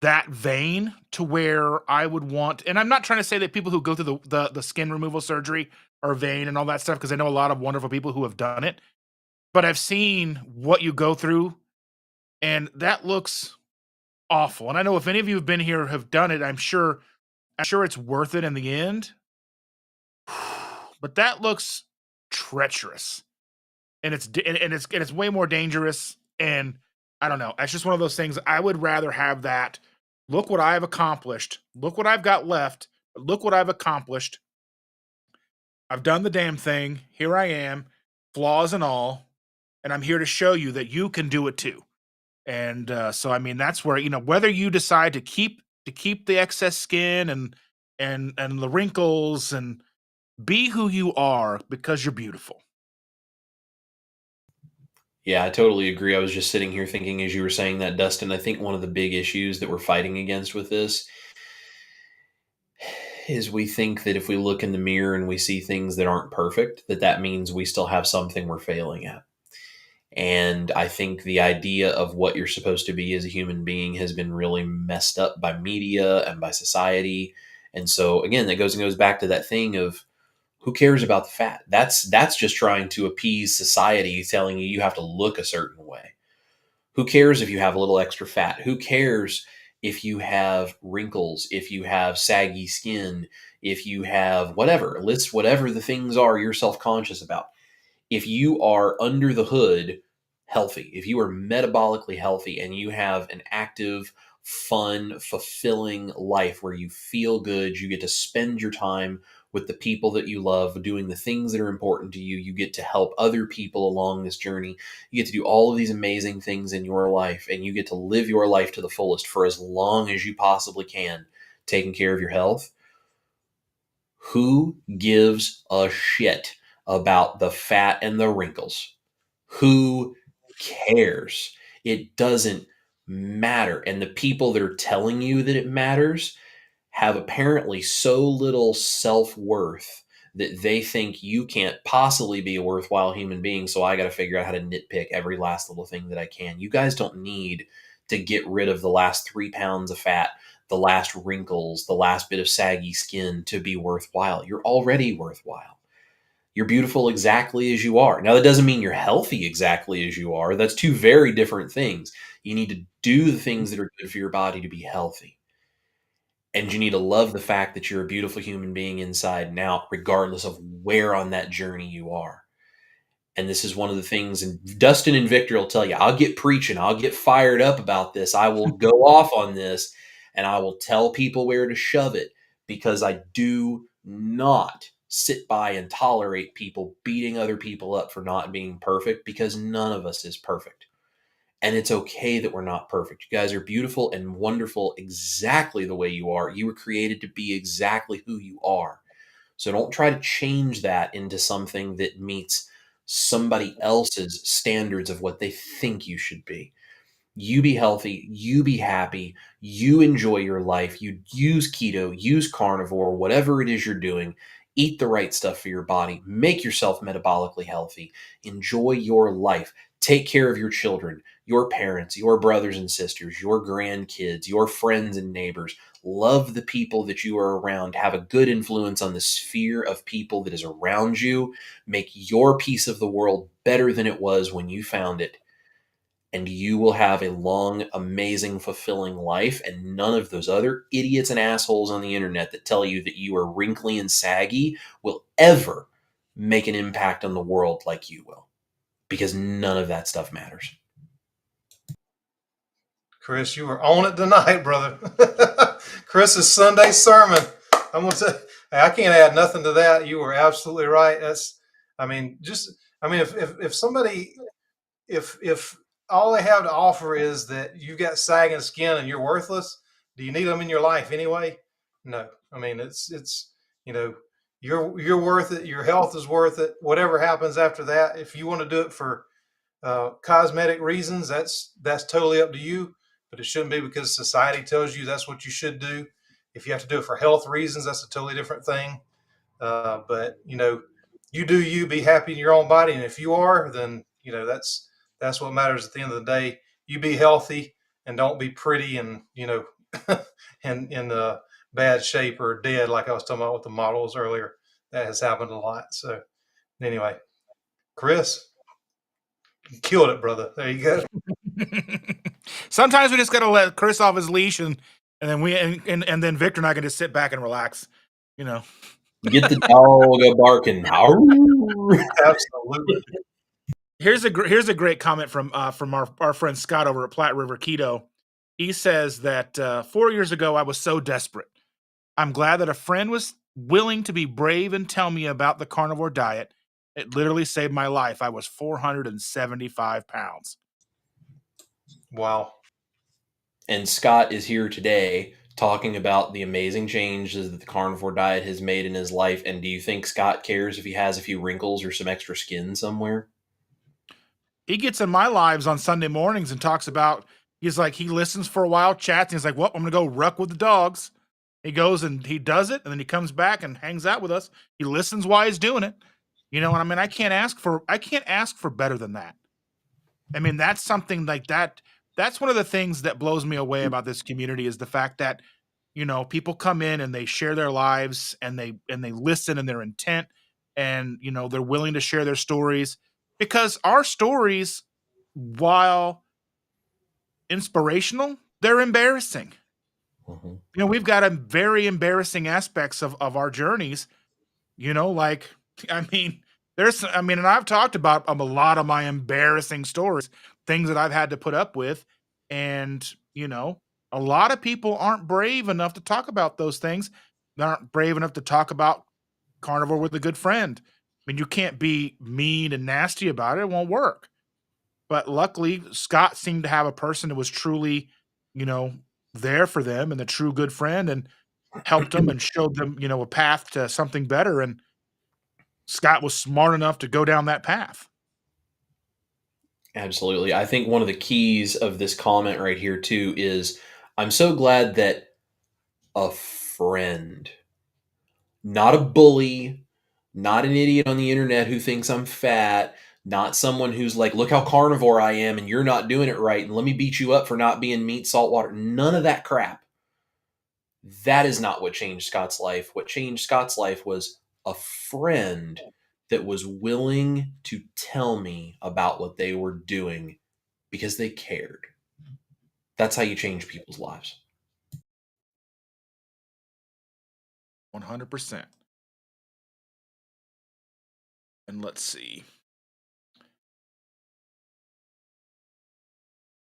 that vain to where I would want. And I'm not trying to say that people who go through the skin removal surgery are vain and all that stuff, because I know a lot of wonderful people who have done it. But I've seen what you go through, and that looks awful. And I know if any of you have been here have done it, I'm sure it's worth it in the end. But that looks treacherous, and it's way more dangerous. And I don't know. It's just one of those things. I would rather have that. Look what I've accomplished. Look what I've got left. Look what I've accomplished. I've done the damn thing. Here I am, flaws and all, and I'm here to show you that you can do it too. And so, I mean, that's where whether you decide to keep the excess skin and the wrinkles, and be who you are because you're beautiful. Yeah, I totally agree. I was just sitting here thinking as you were saying that, Dustin, I think one of the big issues that we're fighting against with this is we think that if we look in the mirror and we see things that aren't perfect, that means we still have something we're failing at. And I think the idea of what you're supposed to be as a human being has been really messed up by media and by society. And so again, that goes back to that thing of who cares about the fat? That's just trying to appease society, telling you have to look a certain way. Who cares if you have a little extra fat? Who cares if you have wrinkles, if you have saggy skin, if you have whatever, list whatever the things are you're self-conscious about. If you are under the hood healthy, if you are metabolically healthy and you have an active, fun, fulfilling life where you feel good, you get to spend your time with the people that you love, doing the things that are important to you, you get to help other people along this journey, you get to do all of these amazing things in your life, and you get to live your life to the fullest for as long as you possibly can, taking care of your health. Who gives a shit about the fat and the wrinkles? Who cares? It doesn't matter. And the people that are telling you that it matters have apparently so little self-worth that they think you can't possibly be a worthwhile human being. So I got to figure out how to nitpick every last little thing that I can. You guys don't need to get rid of the last 3 pounds of fat, the last wrinkles, the last bit of saggy skin to be worthwhile. You're already worthwhile. You're beautiful exactly as you are. Now, that doesn't mean you're healthy exactly as you are. That's two very different things. You need to do the things that are good for your body to be healthy. And you need to love the fact that you're a beautiful human being inside and out, regardless of where on that journey you are. And this is one of the things, and Dustin and Victor will tell you, I'll get preaching, I'll get fired up about this. I will go off on this and I will tell people where to shove it, because I do not sit by and tolerate people beating other people up for not being perfect, because none of us is perfect. And it's okay that we're not perfect. You guys are beautiful and wonderful exactly the way you are. You were created to be exactly who you are. So don't try to change that into something that meets somebody else's standards of what they think you should be. You be healthy, you be happy, you enjoy your life, you use keto, use carnivore, whatever it is you're doing, eat the right stuff for your body, make yourself metabolically healthy, enjoy your life, take care of your children, your parents, your brothers and sisters, your grandkids, your friends and neighbors. Love the people that you are around. Have a good influence on the sphere of people that is around you. Make your piece of the world better than it was when you found it. And you will have a long, amazing, fulfilling life. And none of those other idiots and assholes on the internet that tell you that you are wrinkly and saggy will ever make an impact on the world like you will. Because none of that stuff matters. Chris, you were on it tonight, brother. Chris's Sunday sermon. I'm gonna say, I can't add nothing to that. You were absolutely right. If somebody, if all they have to offer is that you've got sagging skin and you're worthless, do you need them in your life anyway? No. I mean, it's you're worth it. Your health is worth it. Whatever happens after that, if you want to do it for cosmetic reasons, that's totally up to you. But it shouldn't be because society tells you that's what you should do. If you have to do it for health reasons, that's a totally different thing. But you do you, be happy in your own body, and if you are, then that's what matters at the end of the day. You be healthy and don't be pretty and in bad shape or dead, like I was talking about with the models earlier. That has happened a lot. So anyway, Chris, you killed it, brother. There you go. Sometimes we just got to let Chris off his leash, and then then Victor and I can just sit back and relax. Get the dog barking. Absolutely. Here's a great comment from our friend Scott over at Platte River Keto. He says that 4 years ago I was so desperate. I'm glad that a friend was willing to be brave and tell me about the carnivore diet. It literally saved my life. I was 475 pounds. Wow. And Scott is here today talking about the amazing changes that the carnivore diet has made in his life. And do you think Scott cares if he has a few wrinkles or some extra skin somewhere? He gets in my lives on Sunday mornings and talks about, he's like, he listens for a while, chats, and he's like, well, I'm going to go ruck with the dogs. He goes and he does it, and then he comes back and hangs out with us. He listens while he's doing it. And I mean, I can't ask for better than that. I mean, that's something like that. That's one of the things that blows me away about this community is the fact that, people come in and they share their lives and they listen and they're intent and, they're willing to share their stories, because our stories, while inspirational, they're embarrassing. Mm-hmm. We've got a very embarrassing aspects of our journeys, like, I mean, and I've talked about a lot of my embarrassing stories, things that I've had to put up with. And, a lot of people aren't brave enough to talk about those things. They aren't brave enough to talk about carnivore with a good friend. I mean, you can't be mean and nasty about it. It won't work. But luckily, Scott seemed to have a person that was truly, there for them and the true good friend and helped them and showed them, a path to something better. And Scott was smart enough to go down that path. Absolutely. I think one of the keys of this comment right here, too, is I'm so glad that a friend, not a bully, not an idiot on the internet who thinks I'm fat, not someone who's like, look how carnivore I am and you're not doing it right and let me beat you up for not being meat, salt, water. None of that crap. That is not what changed Scott's life. What changed Scott's life was a friend that was willing to tell me about what they were doing because they cared. That's how you change people's lives. 100%. And let's see.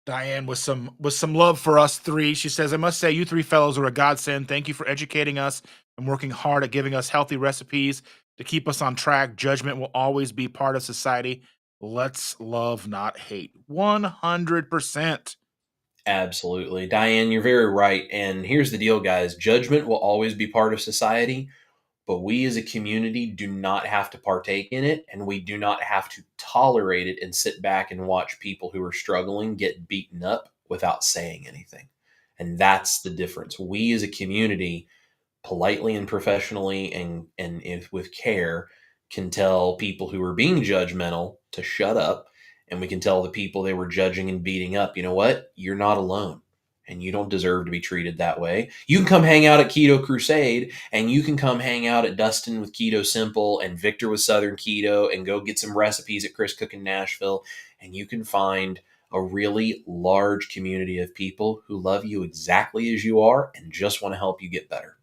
Diane with some love for us three. She says, I must say you three fellows are a godsend. Thank you for educating us and working hard at giving us healthy recipes to keep us on track. Judgment will always be part of society. Let's love, not hate. 100%. Absolutely. Diane, you're very right. And here's the deal, guys. Judgment will always be part of society, but we as a community do not have to partake in it, and we do not have to tolerate it and sit back and watch people who are struggling get beaten up without saying anything. And that's the difference. We as a community, politely and professionally and with care, can tell people who are being judgmental to shut up and we can tell the people they were judging and beating up, you know what? You're not alone. And you don't deserve to be treated that way. You can come hang out at Keto Crusade, and you can come hang out at Dustin with Keto Simple and Victor with Southern Keto, and go get some recipes at Chris Cook in Nashville. And you can find a really large community of people who love you exactly as you are and just want to help you get better.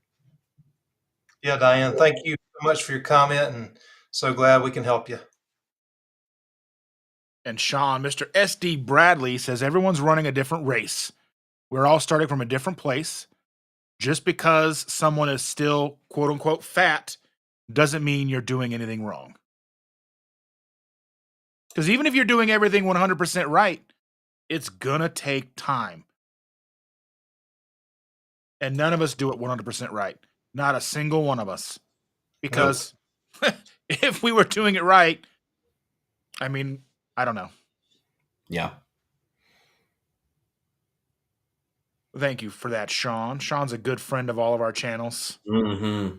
Yeah, Diane, thank you so much for your comment, and so glad we can help you. And Sean, Mr. SD Bradley says everyone's running a different race. We're all starting from a different place. Just because someone is still quote unquote fat doesn't mean you're doing anything wrong. Because even if you're doing everything 100% right, it's gonna take time. And none of us do it 100% right. Not a single one of us. Because if we were doing it right, I mean, I don't know. Yeah. Thank you for that, Sean. Sean's a good friend of all of our channels. Mm-hmm.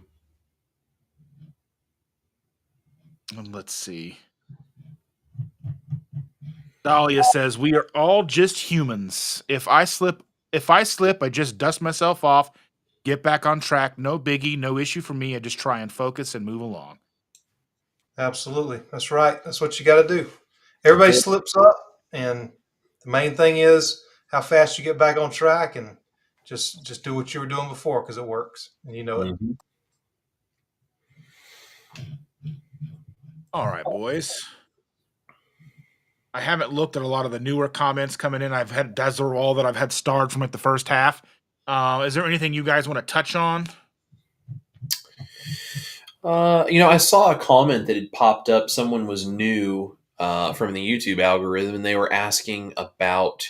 And let's see. Dahlia says, we are all just humans. If I slip, I just dust myself off, get back on track. No biggie, no issue for me. I just try and focus and move along. Absolutely. That's right. That's what you got to do. Everybody slips up, and the main thing is how fast you get back on track, and just do what you were doing before, because it works, and you know it. Mm-hmm. All right, boys. I haven't looked at a lot of the newer comments coming in. Those are all that I've had starred from like the first half. Is there anything you guys want to touch on? I saw a comment that had popped up. Someone was new from the YouTube algorithm, and they were asking about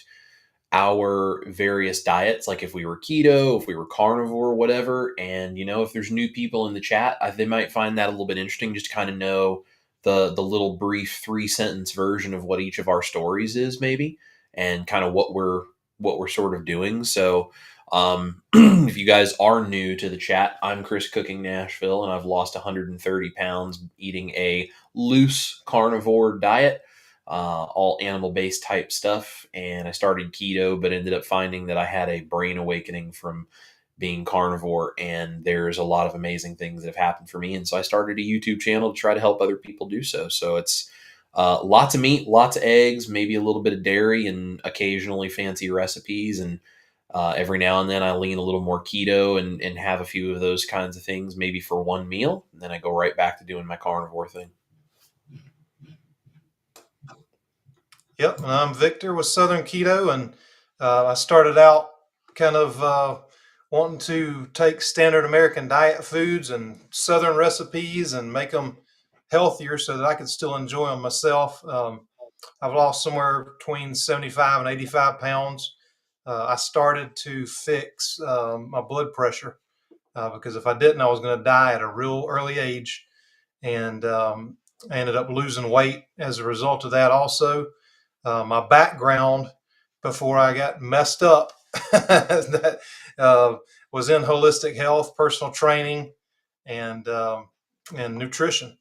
our various diets, like if we were keto, if we were carnivore, whatever. And if there's new people in the chat, they might find that a little bit interesting, just to kind of know the little brief 3-sentence version of what each of our stories is, maybe, and kind of what we're sort of doing. So if you guys are new to the chat, I'm Chris Cooking Nashville, and I've lost 130 pounds eating a loose carnivore diet, all animal-based type stuff. And I started keto, but ended up finding that I had a brain awakening from being carnivore, and there's a lot of amazing things that have happened for me. And so I started a YouTube channel to try to help other people do so. So it's lots of meat, lots of eggs, maybe a little bit of dairy, and occasionally fancy recipes. And every now and then I lean a little more keto and have a few of those kinds of things, maybe for one meal. And then I go right back to doing my carnivore thing. Yep, and I'm Victor with Southern Keto, and I started out kind of wanting to take standard American diet foods and Southern recipes and make them healthier so that I could still enjoy them myself. I've lost somewhere between 75 and 85 pounds. I started to fix my blood pressure because if I didn't, I was going to die at a real early age, and I ended up losing weight as a result of that also. My background before I got messed up that was in holistic health, personal training, and nutrition.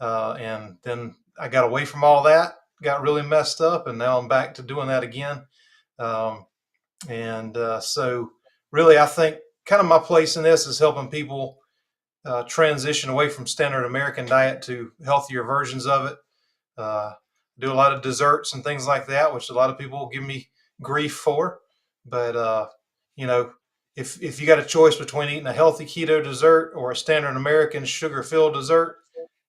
And then I got away from all that, got really messed up, and now I'm back to doing that again. So really, I think kind of my place in this is helping people transition away from standard American diet to healthier versions of it. Do a lot of desserts and things like that, which a lot of people give me grief for. But if you got a choice between eating a healthy keto dessert or a standard American sugar-filled dessert,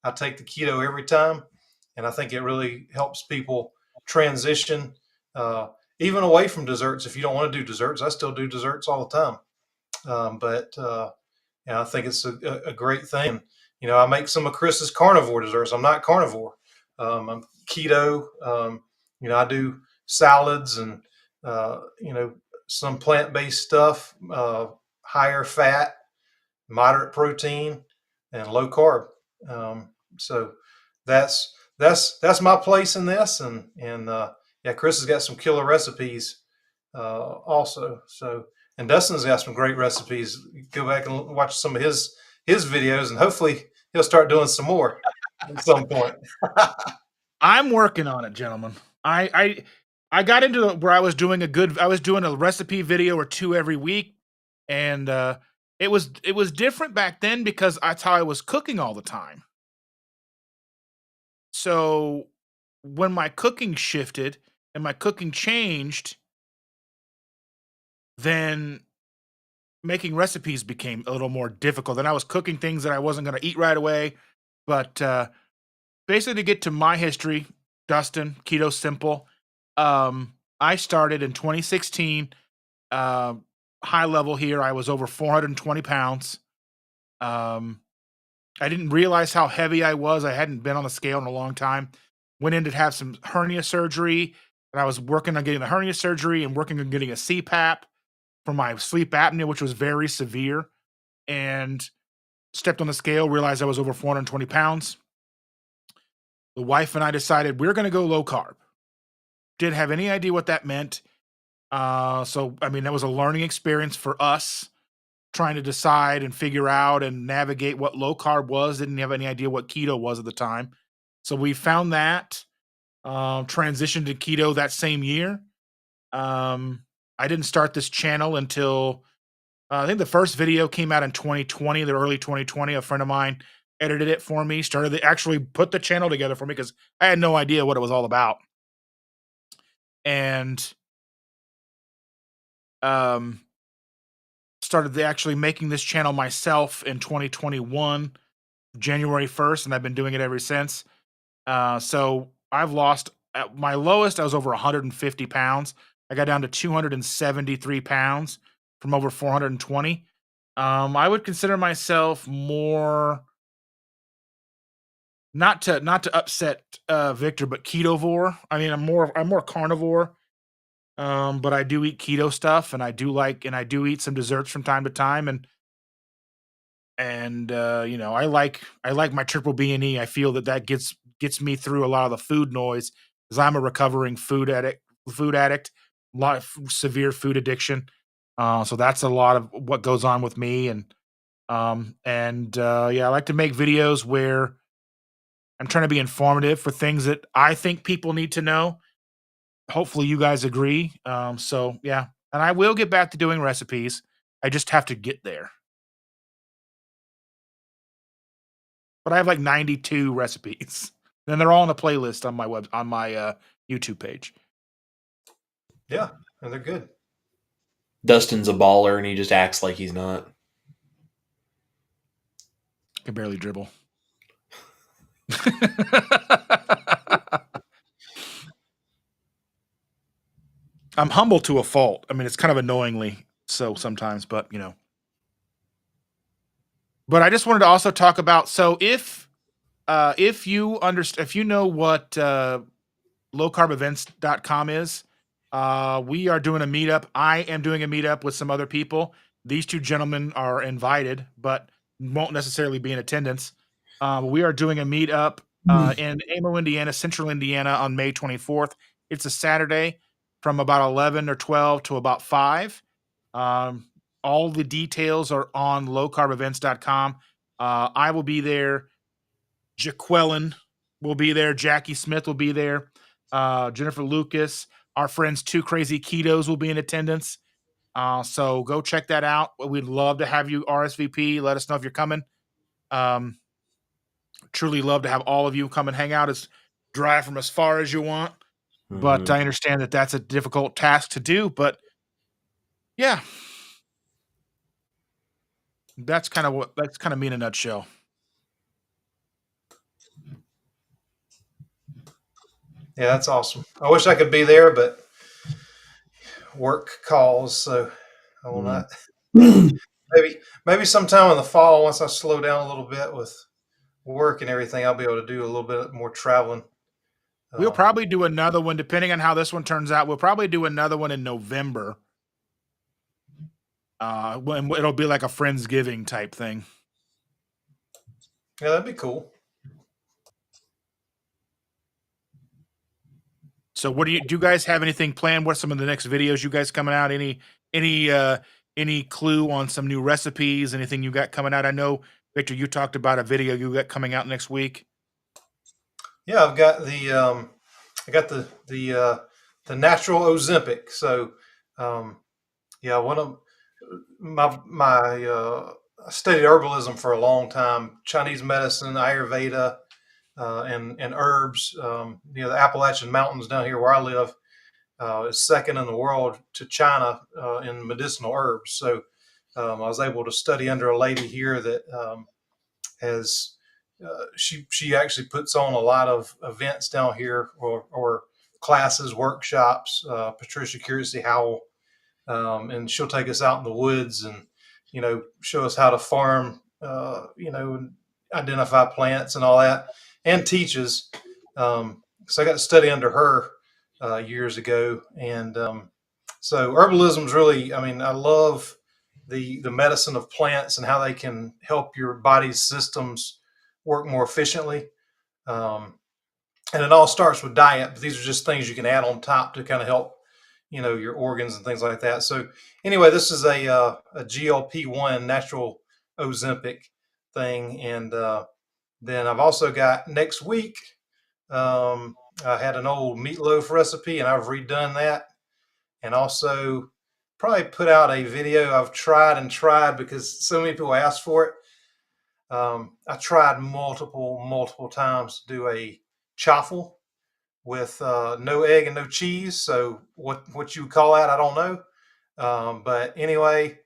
I take the keto every time, and I think it really helps people transition even away from desserts. If you don't want to do desserts, I still do desserts all the time. I think it's a great thing. I make some of Chris's carnivore desserts. I'm not carnivore. I'm keto. I do salads and some plant-based stuff, higher fat, moderate protein, and low carb. So that's my place in this. And Chris has got some killer recipes also. So, and Dustin's got some great recipes. Go back and watch some of his videos, and hopefully he'll start doing some more at some point. I'm working on it, gentlemen. I got into where I was doing a recipe video or two every week, and it was different back then because that's how I was cooking all the time. So when my cooking shifted and my cooking changed, then making recipes became a little more difficult. And I was cooking things that I wasn't going to eat right away. But basically, to get to my history, Dustin, Keto Simple, I started in 2016. Uh, High level here, I was over 420 pounds. Um, I didn't realize how heavy I was. I hadn't been on the scale in a long time. Went in to have some hernia surgery, and I was working on getting the hernia surgery and working on getting a CPAP for my sleep apnea, which was very severe. And stepped on the scale, realized I was over 420 pounds. The wife and I decided we're going to go low carb. Didn't have any idea what that meant. So, I mean, that was a learning experience for us trying to decide and figure out and navigate what low carb was. Didn't have any idea what keto was at the time. So we found that, transitioned to keto that same year. I didn't start this channel until I think the first video came out in 2020, the early 2020. A friend of mine edited it for me, actually put the channel together for me because I had no idea what it was all about. And started actually making this channel myself in 2021, January 1st, and I've been doing it ever since. So I've lost at my lowest, I was over 150 pounds. I got down to 273 pounds from over 420. I would consider myself more not to upset Victor, but ketovore. I mean, I'm more carnivore. But I do eat keto stuff, and I do eat some desserts from time to time, and I like my triple B and E. I feel that gets me through a lot of the food noise because I'm a recovering food addict, a lot of severe food addiction. So that's a lot of what goes on with me, and yeah, I like to make videos where I'm trying to be informative for things that I think people need to know. Hopefully, you guys agree. So yeah, and I will get back to doing recipes. I just have to get there. But I have like 92 recipes, and they're all on a playlist on my YouTube page. Yeah, and they're good. Dustin's a baller, and he just acts like he's not. I can barely dribble. I'm humble to a fault. I mean, it's kind of annoyingly so sometimes, but But I just wanted to also talk about if you know what lowcarbevents.com is, we are doing a meetup. I am doing a meetup with some other people. These two gentlemen are invited, but won't necessarily be in attendance. We are doing a meetup in Amo, Indiana, Central Indiana, on May 24th. It's a Saturday from about 11 or 12 to about 5. Um, all the details are on lowcarbevents.com. I will be there. Jaqueline will be there. Jackie Smith will be there. Jennifer Lucas, our friends Two Crazy Ketos will be in attendance. So go check that out. We'd love to have you RSVP. Let us know if you're coming. Um, Truly love to have all of you come and hang out. It's drive from as far as you want, but I understand that that's a difficult task to do. But yeah, that's kind of me in a nutshell. Yeah, that's awesome. I wish I could be there, but work calls, so I will not. Maybe sometime in the fall, once I slow down a little bit with work and everything, I'll be able to do a little bit more traveling. We'll probably do another one, depending on how this one turns out. We'll probably do another one in November. When it'll be like a Friendsgiving type thing. Yeah, that'd be cool. So, what do you guys have anything planned? What's some of the next videos you guys coming out? Any clue on some new recipes? Anything you got coming out? I know, Victor, you talked about a video you got coming out next week. Yeah, I've got the I got the natural Ozempic. So yeah, one of my I studied herbalism for a long time, Chinese medicine, Ayurveda, and herbs. The Appalachian Mountains down here where I live is second in the world to China in medicinal herbs. So I was able to study under a lady here that has she actually puts on a lot of events down here or classes, workshops. Patricia Curacy Howell, and she'll take us out in the woods and show us how to farm, identify plants and all that, and teaches. So I got to study under her years ago, and so herbalism is really. I mean, I love the medicine of plants and how they can help your body's systems work more efficiently. Um, and it all starts with diet, but these are just things you can add on top to kind of help your organs and things like that. So anyway, this is a GLP-1 natural Ozempic thing, and then I've also got next week. I had an old meatloaf recipe, and I've redone that, and also probably put out a video I've tried and tried because so many people asked for it. I tried multiple times to do a chaffle with no egg and no cheese. So what you would call that, I don't know. But anyway,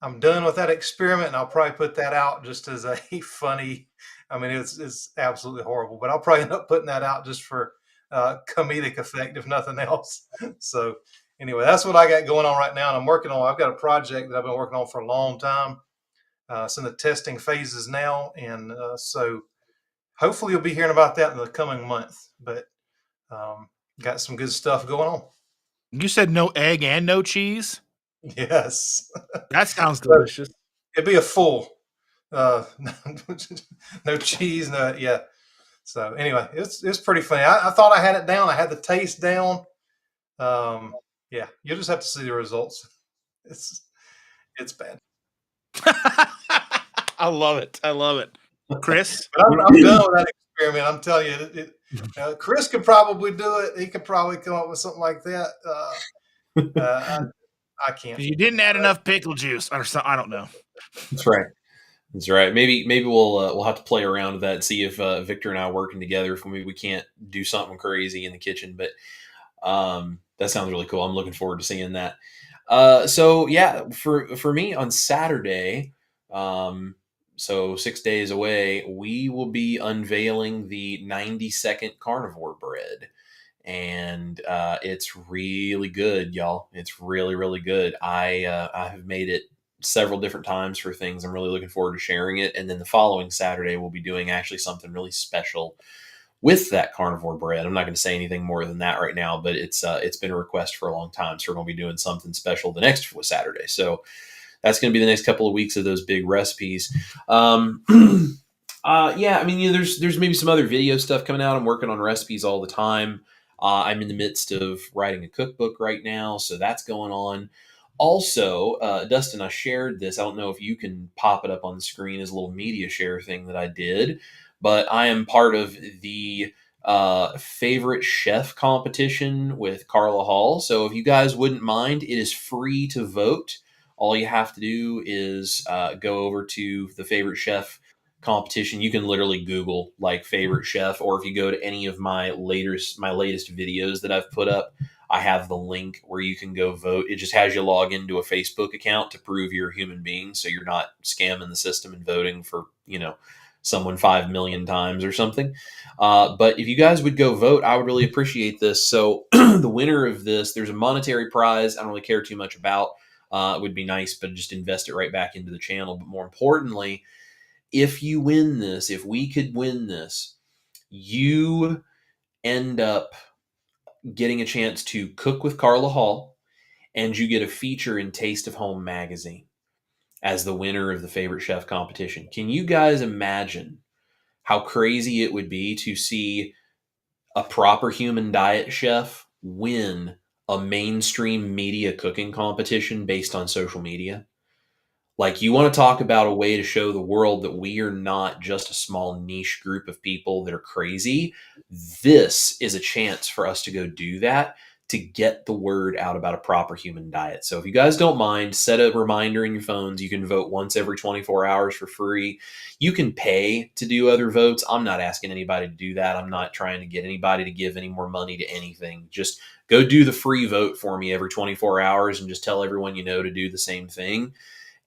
I'm done with that experiment, and I'll probably put that out just as a funny. I mean, it's absolutely horrible, but I'll probably end up putting that out just for comedic effect, if nothing else. So anyway, that's what I got going on right now, and I'm working on. I've got a project that I've been working on for a long time. It's in the testing phases now, and so hopefully you'll be hearing about that in the coming month. But got some good stuff going on. You said no egg and no cheese? Yes. That sounds So delicious. it'd be a full, uh, no cheese, no, yeah. So anyway, it's pretty funny. I thought I had it down. I had the taste down. Yeah, you'll just have to see the results. It's it's bad. I love it. I love it. Chris? But I'm done with that experiment. I'm telling you, Chris could probably do it. He could probably come up with something like that. I can't. You didn't add enough pickle juice or something. I don't know. That's right. That's right. Maybe we'll have to play around with that and see if Victor and I are working together if we can't do something crazy in the kitchen. But that sounds really cool. I'm looking forward to seeing that. So yeah, for me on Saturday, so 6 days away, we will be unveiling the 90-second carnivore bread. And it's really good, y'all. It's really, really good. I have made it several different times for things. I'm really looking forward to sharing it. And then the following Saturday, we'll be doing actually something really special with that carnivore bread. I'm not going to say anything more than that right now, but it's been a request for a long time. So we're going to be doing something special the next Saturday. So that's going to be the next couple of weeks of those big recipes. Yeah, I mean, there's maybe some other video stuff coming out. I'm working on recipes all the time. I'm in the midst of writing a cookbook right now, so that's going on. Also, Dustin, I shared this. I don't know if you can pop it up on the screen as a little media share thing that I did, but I am part of the favorite chef competition with Carla Hall. So if you guys wouldn't mind, it is free to vote. All you have to do is go over to the favorite chef competition. You can literally Google like favorite chef, or if you go to any of my latest videos that I've put up, I have the link where you can go vote. It just has you log into a Facebook account to prove you're a human being, so you're not scamming the system and voting for someone 5 million times or something. But if you guys would go vote, I would really appreciate this. So the winner of this, there's a monetary prize I don't really care too much about. It would be nice, but just invest it right back into the channel. But more importantly, if you win this, if we could win this, you end up getting a chance to cook with Carla Hall, and you get a feature in Taste of Home magazine as the winner of the favorite chef competition. Can you guys imagine how crazy it would be to see a proper human diet chef win a mainstream media cooking competition based on social media? Like, you want to talk about a way to show the world that we are not just a small niche group of people that are crazy. This is a chance for us to go do that, to get the word out about a proper human diet. So if you guys don't mind, set a reminder in your phones. You can vote once every 24 hours for free. You can pay to do other votes. I'm not asking anybody to do that. I'm not trying to get anybody to give any more money to anything. Just go do the free vote for me every 24 hours and just tell everyone you know to do the same thing,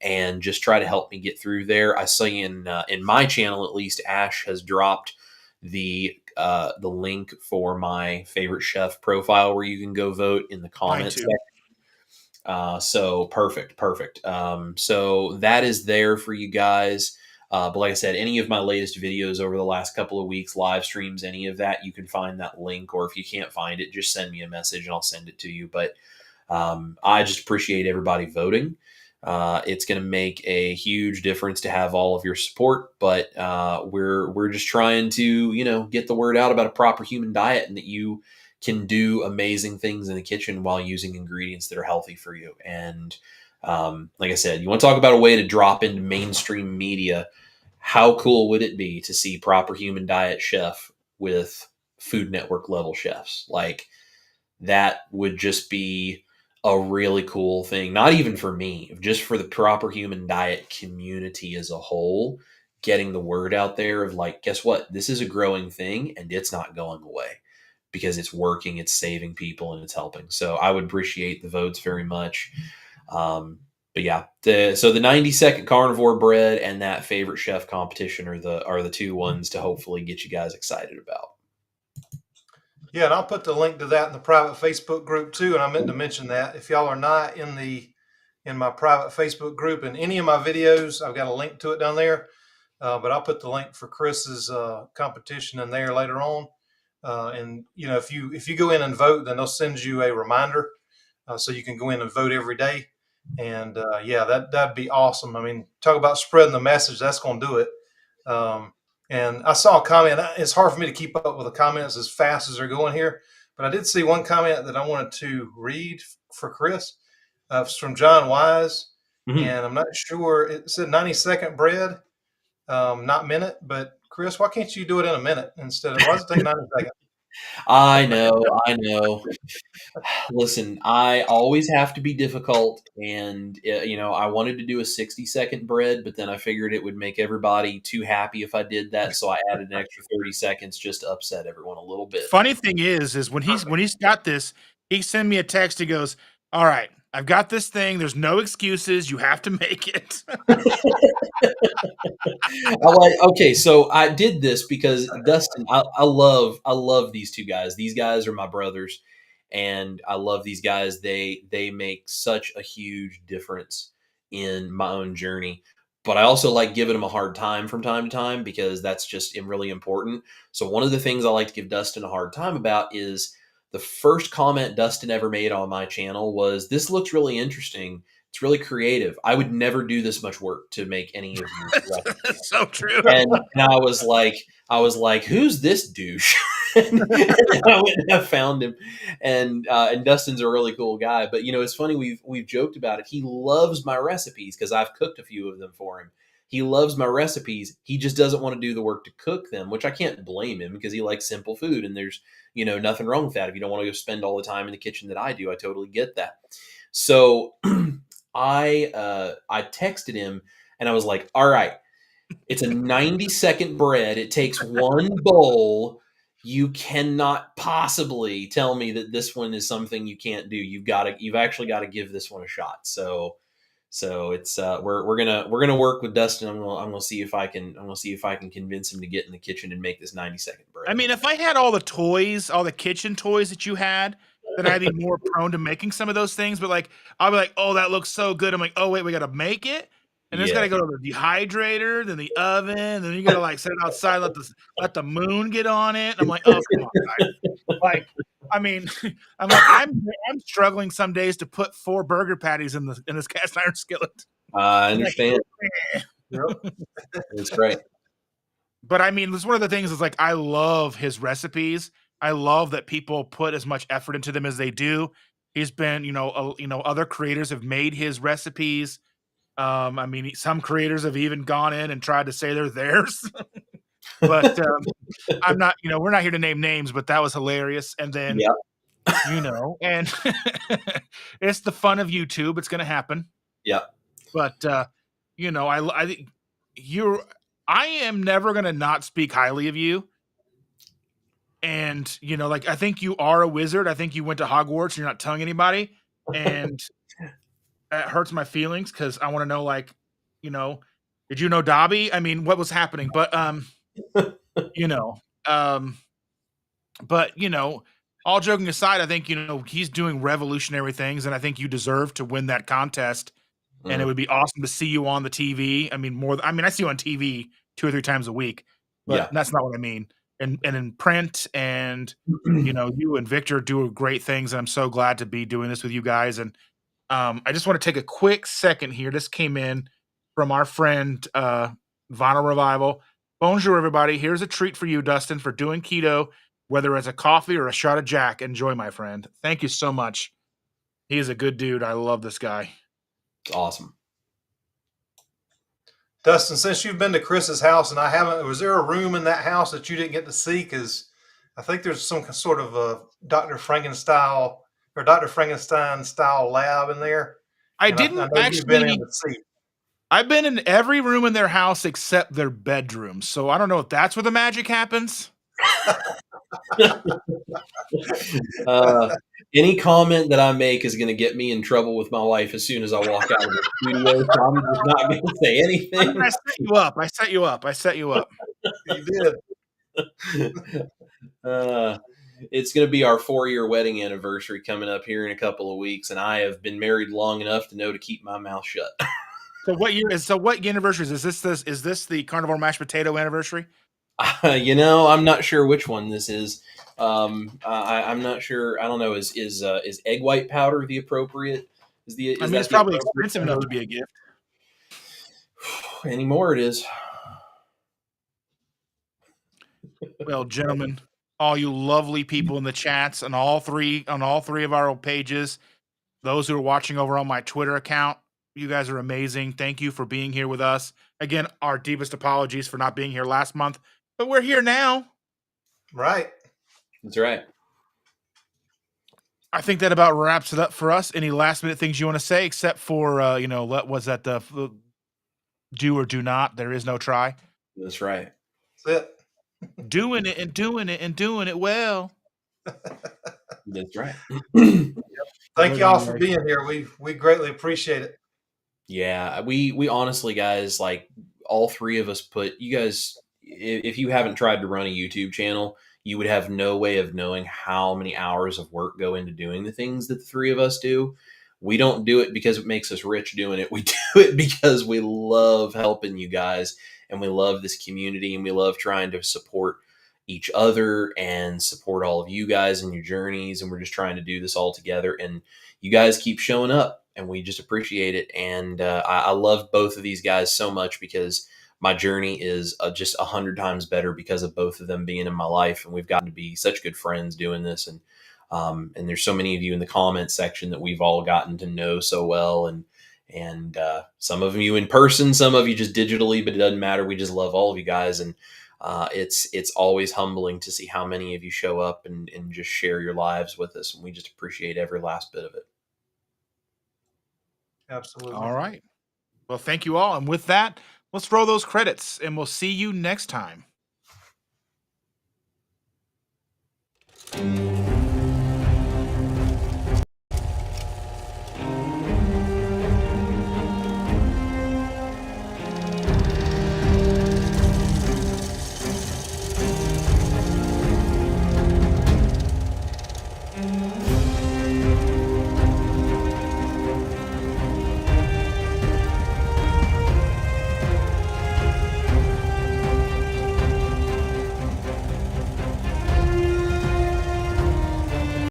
and just try to help me get through there. I see in my channel, at least, Ash has dropped the link for my favorite chef profile where you can go vote in the comments section. So perfect. So that is there for you guys. But like I said, any of my latest videos over the last couple of weeks, live streams, any of that, you can find that link. Or if you can't find it, just send me a message and I'll send it to you. But I just appreciate everybody voting. It's going to make a huge difference to have all of your support, but we're just trying to, get the word out about a proper human diet, and that you can do amazing things in the kitchen while using ingredients that are healthy for you. And like I said, you want to talk about a way to drop into mainstream media. How cool would it be to see proper human diet chef with Food Network level chefs? Like, that would just be a really cool thing, not even for me, just for the proper human diet community as a whole, getting the word out there of, like, guess what? This is a growing thing and it's not going away because it's working, it's saving people, and it's helping. So I would appreciate the votes very much. But yeah, so the 90-second carnivore bread and that favorite chef competition are the two ones to hopefully get you guys excited about. Yeah, and I'll put the link to that in the private Facebook group too. And I meant to mention that if y'all are not in my private Facebook group in any of my videos, I've got a link to it down there. But I'll put the link for Chris's competition in there later on. And if you go in and vote, then they'll send you a reminder, so you can go in and vote every day. And yeah, that'd be awesome. I mean, talk about spreading the message. That's going to do it. And I saw a comment. It's hard for me to keep up with the comments as fast as they're going here, but I did see one comment that I wanted to read for Chris. It's from John Wise, and I'm not sure. It said 90-second bread, not minute. But Chris, why can't you do it in a minute instead of? Why does it take 90 seconds? I know. Listen, I always have to be difficult, and I wanted to do a 60-second bread, but then I figured it would make everybody too happy if I did that, so I added an extra 30 seconds just to upset everyone a little bit. Funny thing is when he's got this, he sent me a text. He goes, "All right, I've got this thing. There's no excuses. You have to make it." Okay, so I did this because Dustin, I love these two guys. These guys are my brothers, and I love these guys. They make such a huge difference in my own journey. But I also like giving them a hard time from time to time because that's just really important. So one of the things I like to give Dustin a hard time about is the first comment Dustin ever made on my channel was, "This looks really interesting. It's really creative. I would never do this much work to make any of you." That's so true. And I was like, "Who's this douche?" And I went and I found him, and Dustin's a really cool guy. But it's funny, we've joked about it. He loves my recipes because I've cooked a few of them for him. He loves my recipes. He just doesn't want to do the work to cook them, which I can't blame him because he likes simple food, and there's nothing wrong with that. If you don't want to go spend all the time in the kitchen that I do, I totally get that. So I texted him and I was like, "All right, it's a 90-second bread. It takes one bowl. You cannot possibly tell me that this one is something you can't do. You've actually got to give this one a shot." So it's we're gonna work with Dustin. I'm gonna see if I can convince him to get in the kitchen and make this 90-second bread. I mean, if I had all the toys, all the kitchen toys that you had, then I'd be more prone to making some of those things. But I'll be like, "Oh, that looks so good." I'm like, "Oh wait, we gotta make it." And it's got to go to the dehydrator, then the oven, then you got to set it outside, let the moon get on it. I'm like, "Oh, come on, guys." I mean, I'm struggling some days to put 4 burger patties in this cast iron skillet. I understand. It's great. But I mean, it's one of the things is I love his recipes. I love that people put as much effort into them as they do. He's been, other creators have made his recipes. I mean, some creators have even gone in and tried to say they're theirs, but I'm not. We're not here to name names, but that was hilarious. And then Yeah. and it's the fun of YouTube. It's going to happen. Yeah. But I think you're. I am never going to not speak highly of you. And like I think you are a wizard. I think you went to Hogwarts. You're not telling anybody, and that hurts my feelings because I want to know, like, did you know Dobby? I mean, what was happening? But you know, um, but all joking aside, I think he's doing revolutionary things, and I think you deserve to win that contest. And it Mm, would be awesome to see you on the TV. I mean, I see you on TV 2 or 3 times a week, but yeah. that's not what I mean. And in print, and you and Victor do great things, and I'm so glad to be doing this with you guys. And I just want to take a quick second here. This came in from our friend Vinyl Revival. Bonjour, everybody. Here's a treat for you, Dustin, for doing keto, whether it's a coffee or a shot of Jack. Enjoy, my friend. Thank you so much. He is a good dude. I love this guy. It's awesome. Dustin, since you've been to Chris's house and I haven't, was there a room in that house that you didn't get to see? Because I think there's some sort of a Dr. Frankenstein style lab in there. I And I didn't know you've been in actually. to see. I've been in every room in their house except their bedroom, so I don't know if that's where the magic happens. Any comment that I make is going to get me in trouble with my wife as soon as I walk out of the studio. So I'm just not going to say I anything. mean, I set you up. I set you up. I set you up. You did. It's going to be our 4-year wedding anniversary coming up here in a couple of weeks, and I have been married long enough to know to keep my mouth shut. So what anniversary is this? Is this the carnivore mashed potato anniversary? I'm not sure which one this is. I'm not sure. I don't know. Is egg white powder the appropriate? I mean, it's probably expensive enough to be a gift. Anymore it is. Well, gentlemen, all you lovely people in the chats on all three of our pages, those who are watching over on my Twitter account, you guys are amazing. Thank you for being here with us. Again, our deepest apologies for not being here last month, but we're here now. Right. That's right. I think that about wraps it up for us. Any last minute things you want to say, except for was that the do or do not? There is no try. That's right. That's it. Doing it and doing it and doing it well. That's right. Thank y'all for being here. We greatly appreciate it. Yeah, we honestly, guys, like all three of us put you guys. If you haven't tried to run a YouTube channel, you would have no way of knowing how many hours of work go into doing the things that the three of us do. We don't do it because it makes us rich doing it. We do it because we love helping you guys, and we love this community, and we love trying to support each other and support all of you guys in your journeys. And we're just trying to do this all together. And you guys keep showing up, and we just appreciate it. And I love both of these guys so much because my journey is just 100 times better because of both of them being in my life. And we've gotten to be such good friends doing this. And there's so many of you in the comments section that we've all gotten to know so well. And some of you in person, some of you just digitally, but it doesn't matter. We just love all of you guys. And it's always humbling to see how many of you show up and just share your lives with us. And we just appreciate every last bit of it. Absolutely. All right. Well, thank you all. And with that, let's roll those credits, and we'll see you next time.